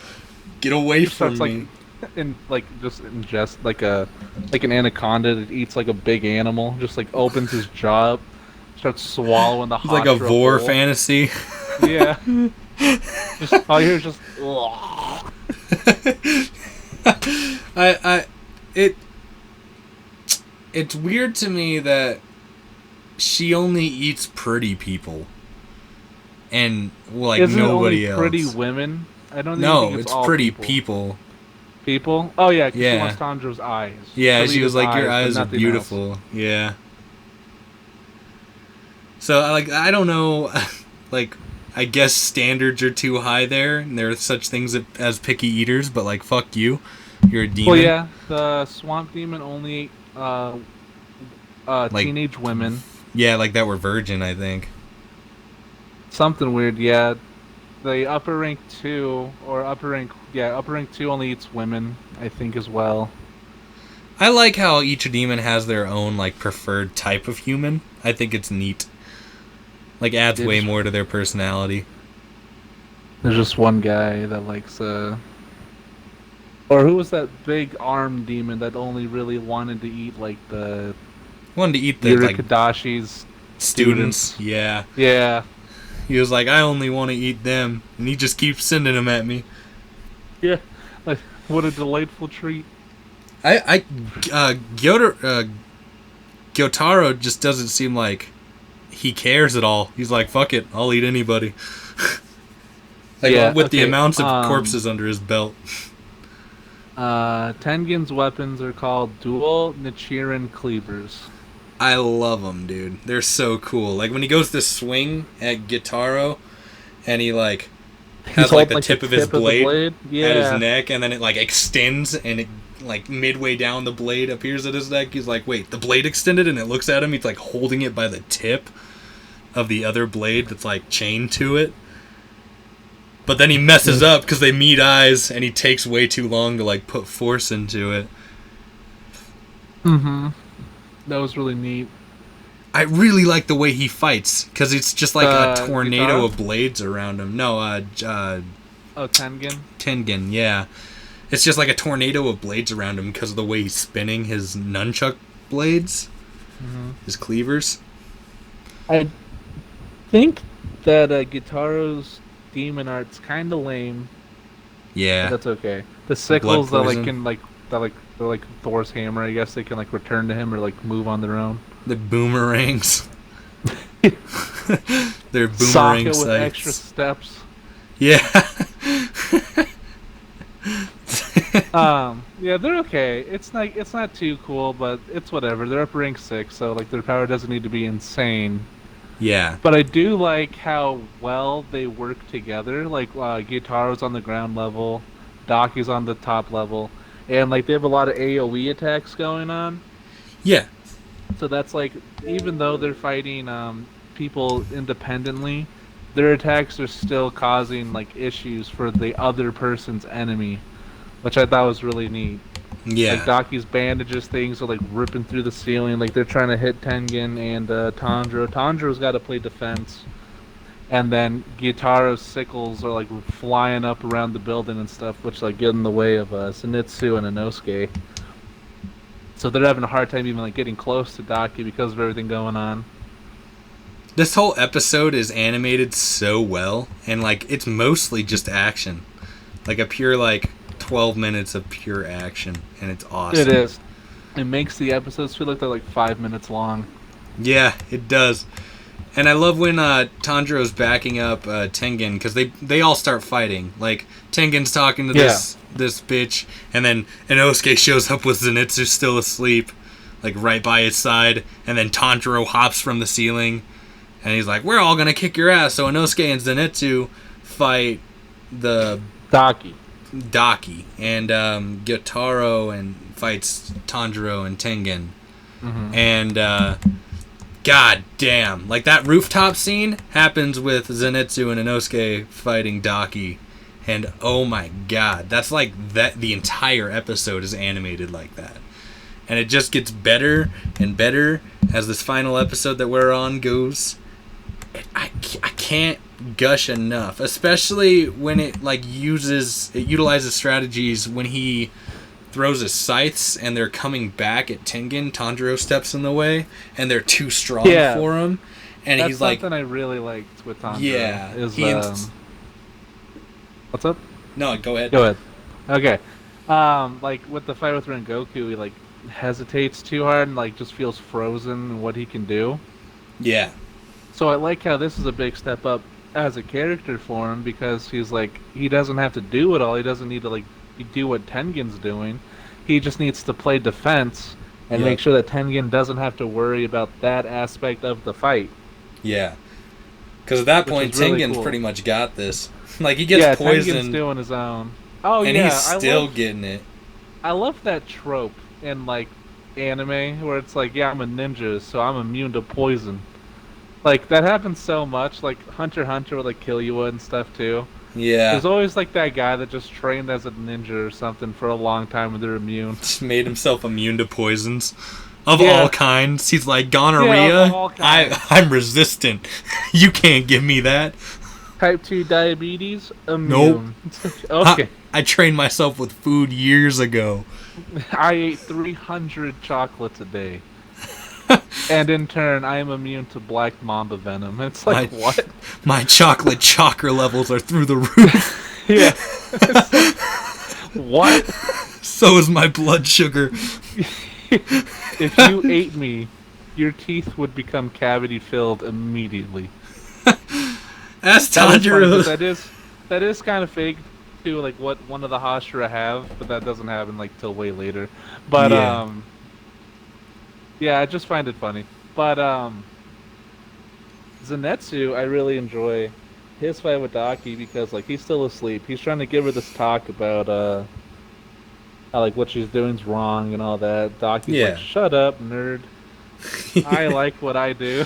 Speaker 1: Get away from
Speaker 2: Starts
Speaker 1: me.
Speaker 2: like in like just ingest like an anaconda that eats like a big animal. Just like opens his jaw up, starts swallowing the.
Speaker 1: It's like a
Speaker 2: Hashira
Speaker 1: vor
Speaker 2: whole.
Speaker 1: fantasy.
Speaker 2: Yeah. Just all you hear is just.
Speaker 1: It's weird to me that she only eats pretty people. And like
Speaker 2: Isn't
Speaker 1: nobody
Speaker 2: it
Speaker 1: else.
Speaker 2: only pretty women? I don't
Speaker 1: No,
Speaker 2: think
Speaker 1: it's
Speaker 2: all
Speaker 1: pretty
Speaker 2: people.
Speaker 1: people.
Speaker 2: People? Oh yeah, 'cause
Speaker 1: Yeah.
Speaker 2: she wants Tanjiro's eyes.
Speaker 1: Yeah,
Speaker 2: She'll
Speaker 1: she
Speaker 2: eat
Speaker 1: was
Speaker 2: his
Speaker 1: like, your
Speaker 2: but
Speaker 1: eyes are
Speaker 2: nothing
Speaker 1: beautiful.
Speaker 2: else.
Speaker 1: Yeah. So like I don't know, like I guess standards are too high there, and there are such things as picky eaters. But like, fuck you, you're a demon.
Speaker 2: Well, yeah, the swamp demon only ate
Speaker 1: Like-
Speaker 2: teenage women.
Speaker 1: Yeah, like that were virgin, I think.
Speaker 2: Something weird, yeah. The upper rank 2 only eats women, I think as well.
Speaker 1: I like how each demon has their own like preferred type of human. I think it's neat. Like adds way
Speaker 2: It's-
Speaker 1: more to their personality.
Speaker 2: There's just one guy that likes or who was that big arm demon that only really wanted to eat like the
Speaker 1: Wanted to eat the like
Speaker 2: Yurikadashi's
Speaker 1: students. Yeah.
Speaker 2: Yeah.
Speaker 1: He was like, I only want to eat them, and he just keeps sending them at me.
Speaker 2: Yeah. Like what a delightful treat.
Speaker 1: Gyotaro just doesn't seem like he cares at all. He's like, fuck it, I'll eat anybody. Like
Speaker 2: Yeah,
Speaker 1: with the
Speaker 2: okay,
Speaker 1: amounts of corpses under his belt.
Speaker 2: Tengen's weapons are called dual Nichiren cleavers.
Speaker 1: I love them, dude. They're so cool. Like when he goes to swing at Gyotaro, and he like has like the tip of his blade
Speaker 2: Yeah.
Speaker 1: at his neck, and then it like extends, and it like midway down the blade appears at his neck. He's like, wait, the blade extended, and it looks at him. He's like holding it by the tip of the other blade that's like chained to it. But then he messes up because they meet eyes, and he takes way too long to like put force into it.
Speaker 2: Mm-hmm. That was really neat.
Speaker 1: I really like the way he fights because it's just like a tornado
Speaker 2: Gyotaro?
Speaker 1: of blades around him. No,
Speaker 2: Oh, Tengen?
Speaker 1: Tengen, yeah. It's just like a tornado of blades around him because of the way he's spinning his nunchuck blades, his cleavers.
Speaker 2: I think that Gyutaro's demon art's kind of lame. But
Speaker 1: Yeah,
Speaker 2: that's okay. The sickles that
Speaker 1: poison.
Speaker 2: they're like Thor's hammer. I guess they can like return to him or like move on their own.
Speaker 1: the boomerangs. They're boomerang
Speaker 2: Socket with
Speaker 1: sights.
Speaker 2: extra steps.
Speaker 1: Yeah.
Speaker 2: Yeah, they're okay. It's not too cool, but it's whatever. They're up rank 6, so like their power doesn't need to be insane.
Speaker 1: Yeah.
Speaker 2: But I do like how well they work together. Like Gyutaro's on the ground level, Daki's on the top level, and like they have a lot of AoE attacks going on.
Speaker 1: Yeah.
Speaker 2: So that's like, even though they're fighting people independently, their attacks are still causing like issues for the other person's enemy, which I thought was really neat.
Speaker 1: Yeah.
Speaker 2: Like Daki's bandages things are like ripping through the ceiling, like they're trying to hit Tengen and Tanjiro. Tanjiro's got to play defense, and then Gyutaro's sickles are like flying up around the building and stuff, which like get in the way of Zenitsu and Inosuke. So they're having a hard time even like getting close to Daki because of everything going on.
Speaker 1: This whole episode is animated so well, and like it's mostly just action. Like a pure like 12 minutes of pure action, and it's awesome.
Speaker 2: It is. It makes the episodes feel like they're like 5 minutes long.
Speaker 1: Yeah, it does. And I love when Tanjiro's backing up Tengen, because they all start fighting. Like, Tengen's talking to this bitch, and then Inosuke shows up with Zenitsu still asleep, like right by his side, and then Tanjiro hops from the ceiling, and he's like, we're all gonna kick your ass. So Inosuke and Zenitsu fight the Daki, and Gyutaro and fights Tanjiro and Tengen. Mm-hmm. And god damn, like that rooftop scene happens with Zenitsu and Inosuke fighting Daki, and oh my god, that's like that. The entire episode is animated like that, and it just gets better and better as this final episode that we're on goes. I can't gush enough, especially when it utilizes strategies when he throws his scythes and they're coming back at Tengen. Tanjiro steps in the way and they're too strong for him, and
Speaker 2: that's
Speaker 1: he's like,
Speaker 2: something I really liked with Tanjiro.
Speaker 1: Yeah,
Speaker 2: is what's up?
Speaker 1: No, go ahead.
Speaker 2: Go ahead. Okay. Like with the fight with Rengoku, he like hesitates too hard and like just feels frozen in what he can do.
Speaker 1: Yeah.
Speaker 2: So I like how this is a big step up as a character for him, because he's like, he doesn't have to do it all. He doesn't need to like do what Tengen's doing. He just needs to play defense and make sure that Tengen doesn't have to worry about that aspect of the fight.
Speaker 1: Yeah. Because at that point, Tengen's pretty much got this. Like, he gets poisoned.
Speaker 2: Tengen's doing his own. Oh,
Speaker 1: and he's still getting it.
Speaker 2: I love that trope in, like, anime where it's like, yeah, I'm a ninja, so I'm immune to poison. Like, that happens so much. Like, Hunter x Hunter with, like, Killua and stuff, too.
Speaker 1: Yeah.
Speaker 2: There's always, like, that guy that just trained as a ninja or something for a long time and they're immune.
Speaker 1: Just made himself immune to poisons. Of all kinds. He's like, gonorrhea?
Speaker 2: Of all kinds.
Speaker 1: I'm resistant. You can't give me that.
Speaker 2: Type 2 diabetes? Immune.
Speaker 1: Nope.
Speaker 2: Okay.
Speaker 1: I trained myself with food years ago.
Speaker 2: I ate 300 chocolates a day. And in turn, I am immune to black mamba venom. It's like, what?
Speaker 1: My chocolate chakra levels are through the roof.
Speaker 2: Yeah. What?
Speaker 1: So is my blood sugar.
Speaker 2: If you ate me, your teeth would become cavity filled immediately.
Speaker 1: That's Tanjiro.
Speaker 2: That is kind of fake too, like what one of the Hashira have, but that doesn't happen like till way later. But yeah, I just find it funny. But Zenitsu, I really enjoy his fight with Daki because like he's still asleep. He's trying to give her this talk about how like what she's doing is wrong and all that. Daki's like, shut up, nerd. I like what I do.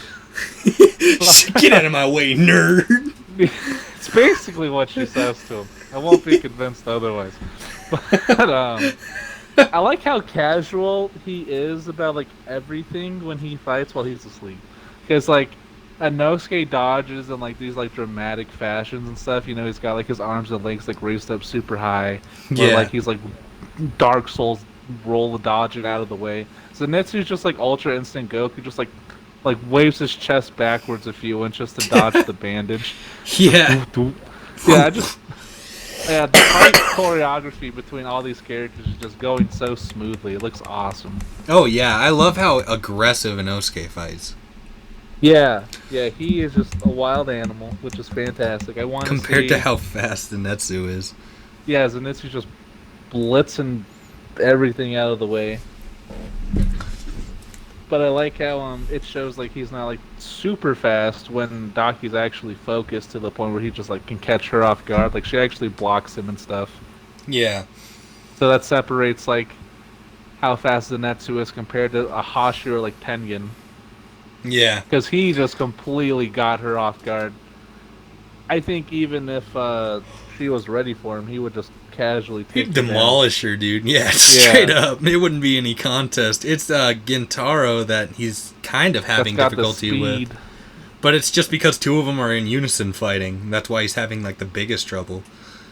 Speaker 1: Get out of my way, nerd.
Speaker 2: It's basically what she says to him. I won't be convinced otherwise. But I like how casual he is about like everything when he fights while he's asleep. Because like Inosuke dodges in like these like dramatic fashions and stuff. You know, he's got like his arms and legs like raised up super high. Or like he's like Dark Souls roll dodging out of the way. Zenitsu's just like Ultra Instinct Goku, just like waves his chest backwards a few inches to dodge the bandage.
Speaker 1: Yeah.
Speaker 2: Yeah, the fight choreography between all these characters is just going so smoothly. It looks awesome.
Speaker 1: Oh yeah, I love how aggressive Inosuke fights.
Speaker 2: Yeah, he is just a wild animal, which is fantastic. I want
Speaker 1: compared to how fast Zenitsu is.
Speaker 2: Yeah, Zenitsu's just blitzing everything out of the way. But I like how it shows like he's not like super fast when Daki's actually focused to the point where he just like can catch her off guard. Like she actually blocks him and stuff.
Speaker 1: Yeah.
Speaker 2: So that separates like how fast Zenitsu is compared to a Hashira like Tengen.
Speaker 1: Yeah.
Speaker 2: Because he just completely got her off guard. I think even if she was ready for him, he would just casually take
Speaker 1: He'd demolish her, dude. Yeah, straight up. It wouldn't be any contest. It's Gintaro that he's kind of having difficulty with. But it's just because two of them are in unison fighting. That's why he's having like the biggest trouble.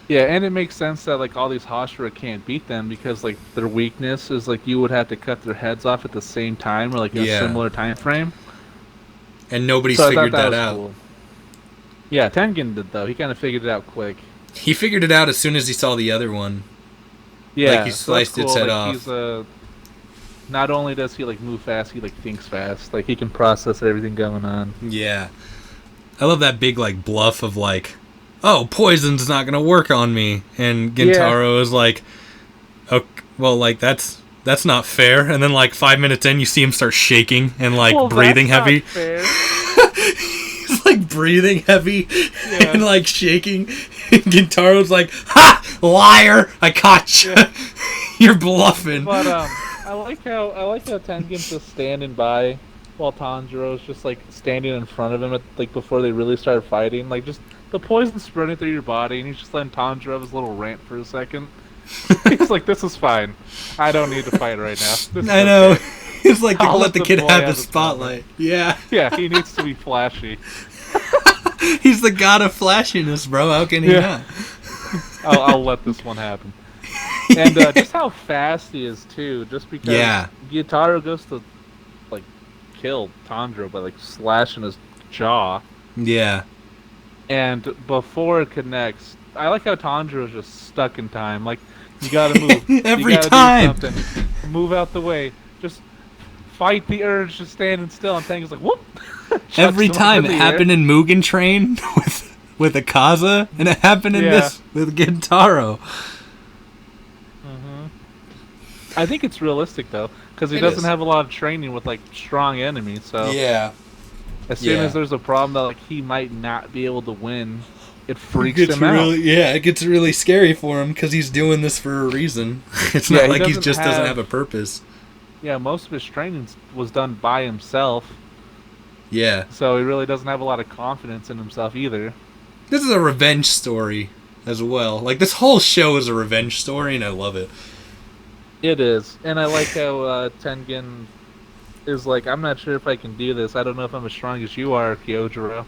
Speaker 2: Yeah, and it makes sense that like all these Hashira can't beat them because like their weakness is like you would have to cut their heads off at the same time or like in a similar time frame.
Speaker 1: And nobody's figured that out.
Speaker 2: Cool. Yeah, Tengen did though. He kind of figured it out quick.
Speaker 1: He figured it out as soon as he saw the other one.
Speaker 2: Yeah,
Speaker 1: like he sliced its head off.
Speaker 2: not only does he like move fast, he like thinks fast. Like he can process everything going on.
Speaker 1: Yeah. I love that big like bluff of like, oh, poison's not gonna work on me, and Gintaro is like, okay, well, like that's not fair. And then like 5 minutes in, you see him start shaking and like breathing heavy.
Speaker 2: Fair.
Speaker 1: He's like breathing heavy and like shaking. And Gintaro's like, ha, liar! I caught you. Yeah. You're bluffing.
Speaker 2: But I like how Tengen's just standing by while Tanjiro's just like standing in front of him at, like before they really start fighting. Like just the poison spreading through your body, and he's just letting Tanjiro have his little rant for a second. He's like, "This is fine. I don't need to fight right now."
Speaker 1: I know. Okay. He's like, let the kid have the spotlight. Yeah.
Speaker 2: Yeah, he needs to be flashy.
Speaker 1: He's the god of flashiness, bro. How can he not?
Speaker 2: I'll let this one happen. And just how fast he is too. Just because Gyutaro goes to like kill Tanjiro by like slashing his jaw.
Speaker 1: Yeah.
Speaker 2: And before it connects, I like how Tanjiro's just stuck in time. Like, you gotta move.
Speaker 1: Every time.
Speaker 2: Do something. Move out the way. Just fight the urge to standing still. And Tengen's like, whoop!
Speaker 1: Every time. It happened in Mugen Train with Akaza, and it happened in this with Gintaro.
Speaker 2: I think it's realistic, though, because he doesn't have a lot of training with, like, strong enemies, so...
Speaker 1: Yeah.
Speaker 2: As soon as there's a problem that, like, he might not be able to win, it freaks him out.
Speaker 1: Yeah, it gets really scary for him, because he's doing this for a reason. It's not like he just doesn't have a purpose.
Speaker 2: Yeah, most of his training was done by himself.
Speaker 1: Yeah.
Speaker 2: So he really doesn't have a lot of confidence in himself, either.
Speaker 1: This is a revenge story, as well. Like, this whole show is a revenge story, and I love it.
Speaker 2: It is, and I like how Tengen is like, I'm not sure if I can do this. I don't know if I'm as strong as you are, Kyojuro,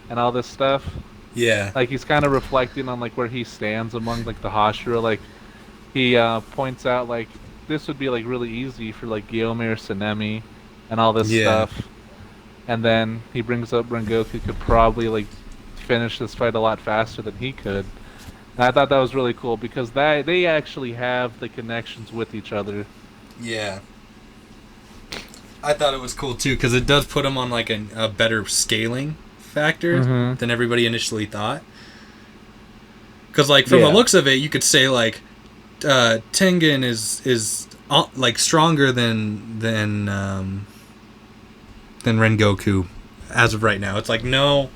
Speaker 2: and all this stuff.
Speaker 1: Yeah.
Speaker 2: Like, he's kind of reflecting on, like, where he stands among, like, the Hashira. Like, he points out, like, this would be, like, really easy for, like, Gyomir, Sanemi, and all this stuff. And then he brings up Rengoku could probably, like, finish this fight a lot faster than he could. And I thought that was really cool because they actually have the connections with each other.
Speaker 1: Yeah. I thought it was cool too because it does put them on like a better scaling factor than everybody initially thought. Because like from the looks of it, you could say like Tengen is like stronger than Rengoku as of right now. It's like no.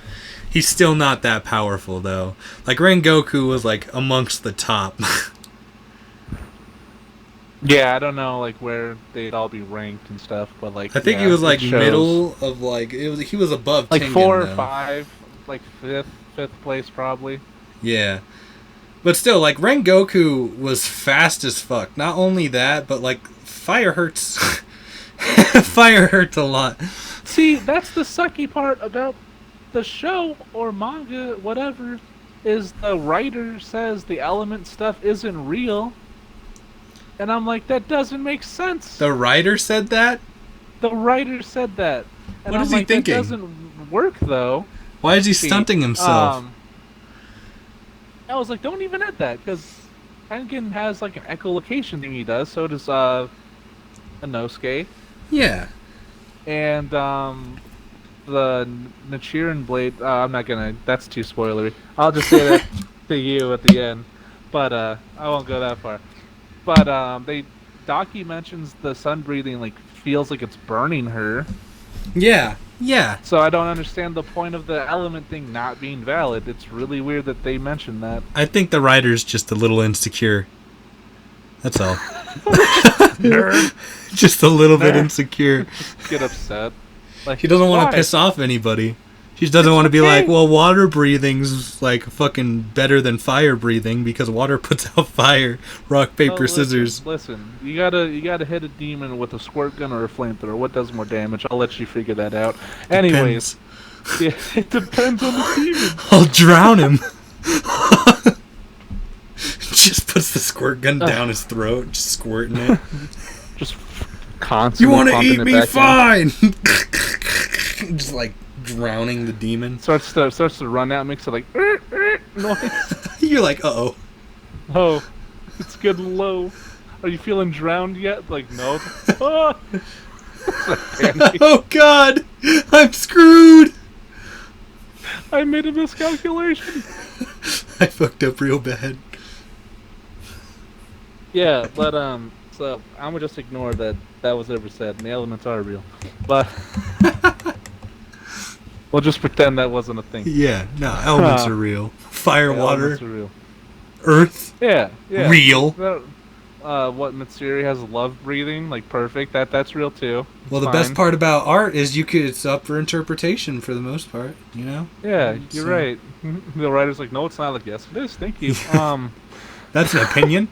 Speaker 1: He's still not that powerful, though. Like, Rengoku was, like, amongst the top.
Speaker 2: Yeah, I don't know, like, where they'd all be ranked and stuff, but, like...
Speaker 1: I think he was, like, middle of, like... He was above
Speaker 2: like
Speaker 1: Tengen,
Speaker 2: 4 or
Speaker 1: though.
Speaker 2: 5, like, fifth place, probably.
Speaker 1: Yeah. But still, like, Rengoku was fast as fuck. Not only that, but, like, fire hurts... fire hurts a lot.
Speaker 2: See, that's the sucky part about... the show or manga, whatever, is the writer says the element stuff isn't real. And I'm like, that doesn't make sense.
Speaker 1: The writer said that?
Speaker 2: The writer said that. And
Speaker 1: what is he thinking?
Speaker 2: That doesn't work, though.
Speaker 1: Why is he stunting himself?
Speaker 2: I was like, don't even add that, because Tengen has, like, an echolocation thing he does, so does, Inosuke.
Speaker 1: Yeah.
Speaker 2: And, the Nichiren blade, I'm not gonna, that's too spoilery. I'll just say that to you at the end. But, I won't go that far. But, Daki mentions the sun breathing, like, feels like it's burning her.
Speaker 1: Yeah, yeah.
Speaker 2: So I don't understand the point of the element thing not being valid. It's really weird that they mentioned that.
Speaker 1: I think the writer's just a little insecure. That's all.
Speaker 2: Nerd.
Speaker 1: Just a little bit insecure.
Speaker 2: Get upset. Like,
Speaker 1: he doesn't want to piss off anybody. He just doesn't want to be like, well, water breathing's like fucking better than fire breathing because water puts out fire. Rock, paper, scissors.
Speaker 2: Listen, you gotta hit a demon with a squirt gun or a flamethrower. What does more damage? I'll let you figure that out. Anyways, yeah, it depends on the demon.
Speaker 1: I'll drown him. Just puts the squirt gun down his throat, just squirting it.
Speaker 2: Just constantly.
Speaker 1: You want to eat me? Fine. Just like drowning the demon.
Speaker 2: Starts to run out, makes a like noise.
Speaker 1: You're like, uh-oh.
Speaker 2: Oh, it's getting low. Are you feeling drowned yet? Like, no. Ah! Danny,
Speaker 1: Oh God, I'm screwed.
Speaker 2: I made a miscalculation.
Speaker 1: I fucked up real bad.
Speaker 2: Yeah, but so I'm gonna just ignore that was ever said. And the elements are real, but we'll just pretend that wasn't a thing.
Speaker 1: Yeah, no, elements are real. Fire,
Speaker 2: Yeah,
Speaker 1: water,
Speaker 2: elements are real.
Speaker 1: earth,
Speaker 2: Yeah, yeah.
Speaker 1: real.
Speaker 2: What Mitsuri has love breathing, like perfect. That's real too. It's
Speaker 1: Well, the
Speaker 2: fine.
Speaker 1: best part about art is it's up for interpretation for the most part. You know.
Speaker 2: Yeah, you're
Speaker 1: So-
Speaker 2: right. The writer's like, no, it's not. Like, yes, it is. Thank you.
Speaker 1: That's an opinion.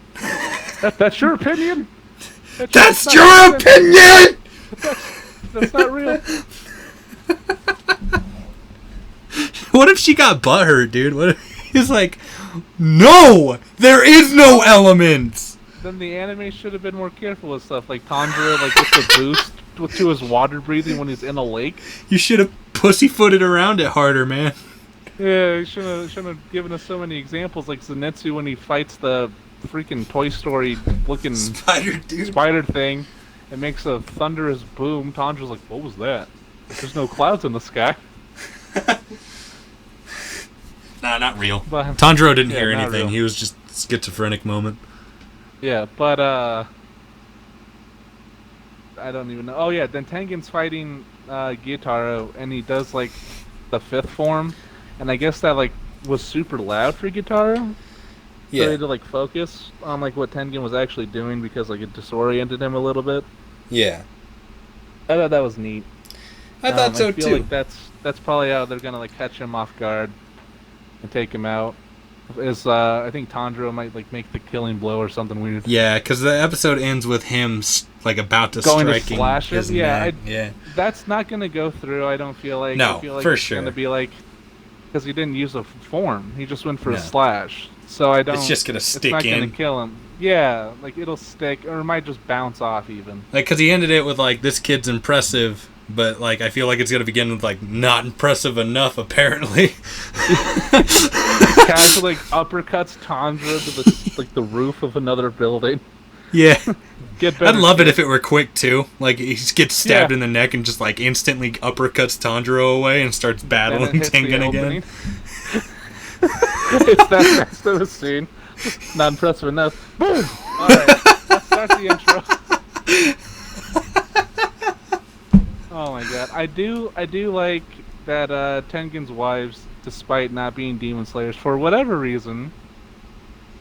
Speaker 2: That's your opinion.
Speaker 1: That's
Speaker 2: not
Speaker 1: your opinion.
Speaker 2: That's not real.
Speaker 1: What if she got butthurt, dude? What if he's like, no, there is no elements.
Speaker 2: Then the anime should have been more careful with stuff like Tanjiro, like gets a boost to his water breathing when he's in a lake.
Speaker 1: You should have pussyfooted around it harder, man.
Speaker 2: Yeah, he shouldn't have given us so many examples like Zenitsu when he fights the freaking Toy Story looking
Speaker 1: Spider dude.
Speaker 2: spider thing. It makes a thunderous boom. Tanjiro's like, what was that? There's no clouds in the sky.
Speaker 1: Nah, not real.
Speaker 2: But
Speaker 1: Tanjiro didn't
Speaker 2: Yeah,
Speaker 1: hear
Speaker 2: not
Speaker 1: anything.
Speaker 2: real.
Speaker 1: He was just schizophrenic moment.
Speaker 2: yeah, but I don't even know. Oh yeah, then Tengen's fighting Gyutaro, and he does like the fifth form, and I guess that like was super loud for Gyutaro. So he
Speaker 1: Yeah,
Speaker 2: had to like focus on like what Tengen was actually doing because like it disoriented him a little bit.
Speaker 1: yeah.
Speaker 2: I thought that was neat.
Speaker 1: I thought so
Speaker 2: I feel
Speaker 1: too.
Speaker 2: like that's probably how they're gonna like catch him off guard and take him out. Is I think Tanjiro might like make the killing blow or something weird.
Speaker 1: Yeah, because the episode ends with him like about to
Speaker 2: Going to
Speaker 1: striking
Speaker 2: slash him?
Speaker 1: his
Speaker 2: Yeah,
Speaker 1: neck. Yeah.
Speaker 2: That's not gonna go through. I don't feel like.
Speaker 1: No,
Speaker 2: I feel like
Speaker 1: for
Speaker 2: it's
Speaker 1: sure.
Speaker 2: gonna be like because he didn't use a form. He just went for
Speaker 1: No.
Speaker 2: a slash. So I don't.
Speaker 1: It's just gonna
Speaker 2: It's
Speaker 1: stick
Speaker 2: not gonna
Speaker 1: in.
Speaker 2: kill him. Yeah, like it'll stick, or it might just bounce off even.
Speaker 1: Like, because he ended it with, like, this kid's impressive, but, like, I feel like it's going to begin with, like, not impressive enough, apparently.
Speaker 2: Casually like uppercuts Tanjiro to the roof of another building.
Speaker 1: Yeah.
Speaker 2: Get better.
Speaker 1: I'd love it
Speaker 2: kid.
Speaker 1: if it were quick, too. Like, he just gets stabbed
Speaker 2: Yeah.
Speaker 1: in the neck and just, like, instantly uppercuts Tanjiro away and starts
Speaker 2: And
Speaker 1: battling
Speaker 2: it hits the
Speaker 1: Tengen again.
Speaker 2: opening. It's that next to the scene. Not impressive enough. Boom! Alright, let's start the intro. Oh my god. I do like that Tengen's wives, despite not being demon slayers, for whatever reason,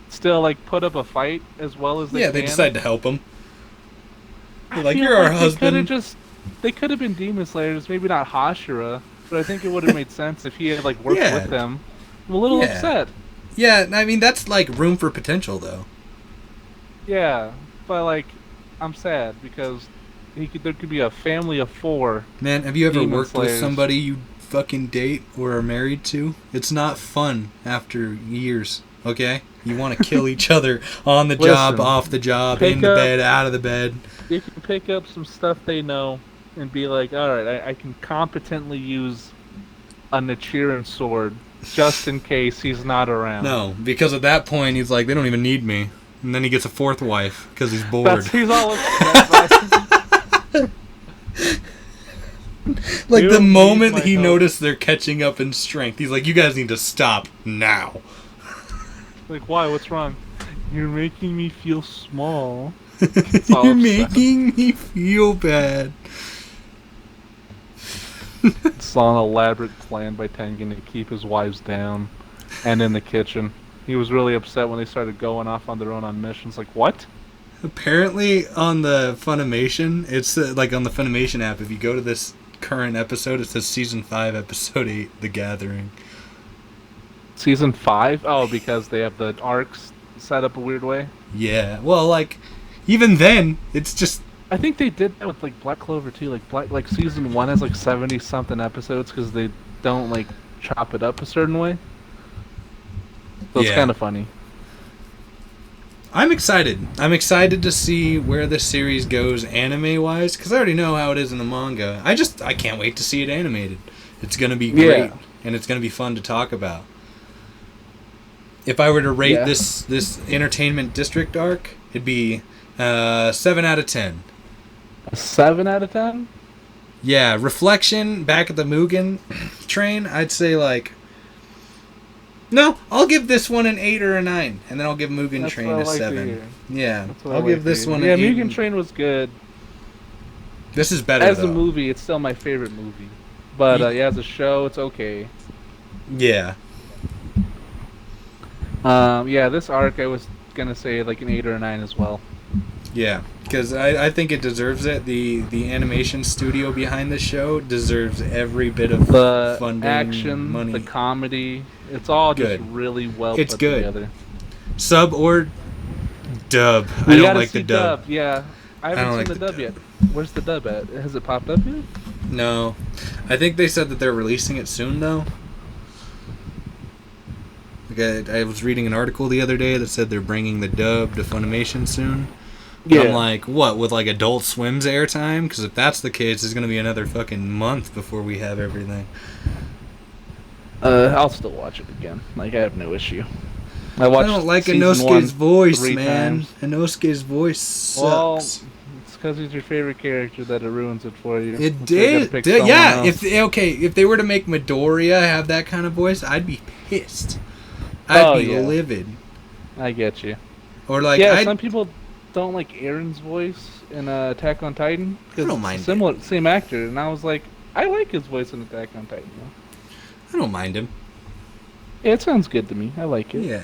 Speaker 2: still like put up a fight as well as they
Speaker 1: Yeah,
Speaker 2: can.
Speaker 1: they decide to help him.
Speaker 2: I
Speaker 1: They're like,
Speaker 2: feel
Speaker 1: "You're our
Speaker 2: like
Speaker 1: husband."
Speaker 2: They could have been demon slayers, maybe not Hashira, but I think it would have made sense if he had like worked
Speaker 1: Yeah.
Speaker 2: with them. I'm a little
Speaker 1: Yeah.
Speaker 2: upset.
Speaker 1: Yeah, I mean, that's, like, room for potential, though.
Speaker 2: Yeah, but like, I'm sad because there could be a family of 4.
Speaker 1: Man, have you ever
Speaker 2: Demon
Speaker 1: worked with
Speaker 2: slayers.
Speaker 1: somebody you fucking date or are married to? It's not fun after years, okay? You want to kill each other on the job,
Speaker 2: Listen,
Speaker 1: off the job,
Speaker 2: pick
Speaker 1: in the
Speaker 2: up-
Speaker 1: bed, out of the bed.
Speaker 2: You can pick up some stuff they know and be like, all right, I can competently use a Nichiren sword just in case he's not around.
Speaker 1: No, because at that point he's like, they don't even need me. And then he gets a 4th wife because he's bored.
Speaker 2: He's all upset. By,
Speaker 1: Like
Speaker 2: You
Speaker 1: the
Speaker 2: don't need
Speaker 1: moment
Speaker 2: my
Speaker 1: he
Speaker 2: help.
Speaker 1: noticed they're catching up in strength, he's like, you guys need to stop now.
Speaker 2: like, why? What's wrong? You're making me feel small.
Speaker 1: You're
Speaker 2: all upset.
Speaker 1: making me feel bad.
Speaker 2: It's all an elaborate plan by Tengen to keep his wives down and in the kitchen. He was really upset when they started going off on their own on missions. Like, what?
Speaker 1: Apparently, on the Funimation, it's like on the Funimation app. If you go to this current episode, it says season 5, episode 8, The Gathering.
Speaker 2: Season 5? Oh, because they have the arcs set up a weird way?
Speaker 1: Yeah, well, like, even then, it's just
Speaker 2: I think they did that with, like, Black Clover, too. Like Season 1 has, like, 70-something episodes because they don't, like, chop it up a certain way. So it's
Speaker 1: Yeah.
Speaker 2: kind of funny.
Speaker 1: I'm excited. I'm excited to see where this series goes anime-wise, because I already know how it is in the manga. I can't wait to see it animated. It's going to be great,
Speaker 2: Yeah.
Speaker 1: and it's going to be fun to talk about. If I were to rate
Speaker 2: Yeah.
Speaker 1: this Entertainment District arc, it'd be 7 out of 10.
Speaker 2: A 7 out of 10?
Speaker 1: Yeah, Reflection back at the Mugen Train, I'd say like... No, I'll give this one an 8 or a 9, and then I'll give Mugen
Speaker 2: That's
Speaker 1: Train
Speaker 2: what I
Speaker 1: a
Speaker 2: like to
Speaker 1: 7.
Speaker 2: hear.
Speaker 1: Yeah,
Speaker 2: That's what I
Speaker 1: I'll
Speaker 2: like
Speaker 1: give
Speaker 2: to
Speaker 1: this
Speaker 2: hear.
Speaker 1: one
Speaker 2: Yeah,
Speaker 1: an 8.
Speaker 2: Mugen Train was good.
Speaker 1: This is better,
Speaker 2: As
Speaker 1: though.
Speaker 2: a movie, it's still my favorite movie. But yeah, as a show, it's okay.
Speaker 1: Yeah.
Speaker 2: Yeah, this arc, I was gonna say like an 8 or a 9 as well.
Speaker 1: Yeah, because I think it deserves it. The animation studio behind this show deserves every bit of
Speaker 2: The
Speaker 1: funding,
Speaker 2: action,
Speaker 1: money.
Speaker 2: the comedy, it's all just
Speaker 1: Good.
Speaker 2: really well
Speaker 1: It's
Speaker 2: put
Speaker 1: good.
Speaker 2: together.
Speaker 1: Sub or dub.
Speaker 2: We
Speaker 1: I don't
Speaker 2: gotta
Speaker 1: like the
Speaker 2: see
Speaker 1: dub.
Speaker 2: Yeah, I haven't
Speaker 1: don't
Speaker 2: seen
Speaker 1: like
Speaker 2: the
Speaker 1: the
Speaker 2: dub
Speaker 1: dub.
Speaker 2: yet. Where's the dub at? Has it popped up yet?
Speaker 1: No. I think they said that they're releasing it soon, though. Like I was reading an article the other day that said they're bringing the dub to Funimation soon.
Speaker 2: Yeah.
Speaker 1: I'm like, what, with like Adult Swim's airtime? Because if that's the case, it's going to be another fucking month before we have everything.
Speaker 2: I'll still watch it again. Like, I have no issue. I
Speaker 1: I don't like
Speaker 2: season
Speaker 1: Inosuke's
Speaker 2: one
Speaker 1: voice,
Speaker 2: 3
Speaker 1: man.
Speaker 2: times.
Speaker 1: Inosuke's voice
Speaker 2: Well,
Speaker 1: sucks.
Speaker 2: it's because he's your favorite character that it ruins it for you.
Speaker 1: It
Speaker 2: That's why you gotta
Speaker 1: did.
Speaker 2: pick someone
Speaker 1: Yeah,
Speaker 2: else.
Speaker 1: if they were to make Midoriya have that kind of voice, I'd be pissed. I'd be
Speaker 2: yeah.
Speaker 1: livid.
Speaker 2: I get you.
Speaker 1: Or like,
Speaker 2: Yeah,
Speaker 1: I'd,
Speaker 2: some people don't like Aaron's voice in Attack on Titan.
Speaker 1: I don't mind
Speaker 2: it's similar, same actor, and I was like, I like his voice in Attack on Titan. Though.
Speaker 1: I don't mind him.
Speaker 2: Yeah, it sounds good to me. I like it.
Speaker 1: Yeah.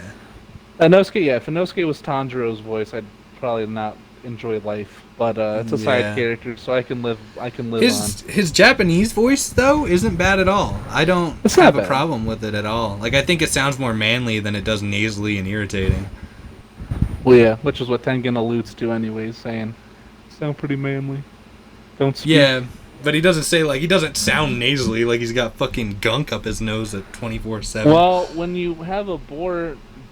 Speaker 2: Inosuke, yeah, if Inosuke was Tanjiro's voice, I'd probably not enjoy life. But it's a
Speaker 1: Yeah.
Speaker 2: side character, so I can live on.
Speaker 1: His Japanese voice though isn't bad at all. I don't
Speaker 2: It's not
Speaker 1: have a
Speaker 2: bad.
Speaker 1: problem with it at all. Like I think it sounds more manly than it does nasally and irritating.
Speaker 2: Well, yeah, which is what Tengen alludes to, anyways, saying, "Sound pretty manly." Don't speak.
Speaker 1: Yeah, but he doesn't say like he doesn't sound nasally like he's got fucking gunk up his nose at 24/7.
Speaker 2: Well, when you have a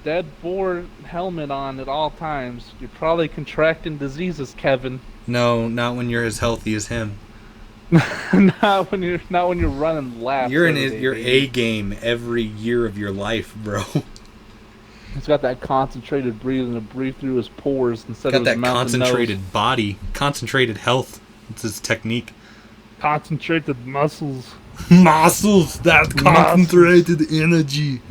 Speaker 2: dead boar helmet on at all times, you're probably contracting diseases, Kevin.
Speaker 1: No, not when you're as healthy as him.
Speaker 2: not when you're running laps.
Speaker 1: You're in
Speaker 2: every day,
Speaker 1: your
Speaker 2: baby.
Speaker 1: A game every year of your life, bro.
Speaker 2: He's got that concentrated breathing to breathe through his pores instead
Speaker 1: Got
Speaker 2: of his
Speaker 1: that
Speaker 2: mouth and nose.
Speaker 1: concentrated body, concentrated health. It's his technique.
Speaker 2: Concentrated muscles.
Speaker 1: Muscles, that
Speaker 2: Muscles.
Speaker 1: concentrated energy.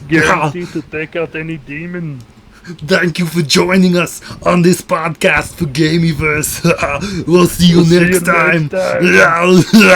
Speaker 2: Guaranteed to take out any demon.
Speaker 1: Thank you for joining us on this podcast for Gameyverse. We'll see you
Speaker 2: We'll see
Speaker 1: next
Speaker 2: you next
Speaker 1: time.
Speaker 2: time.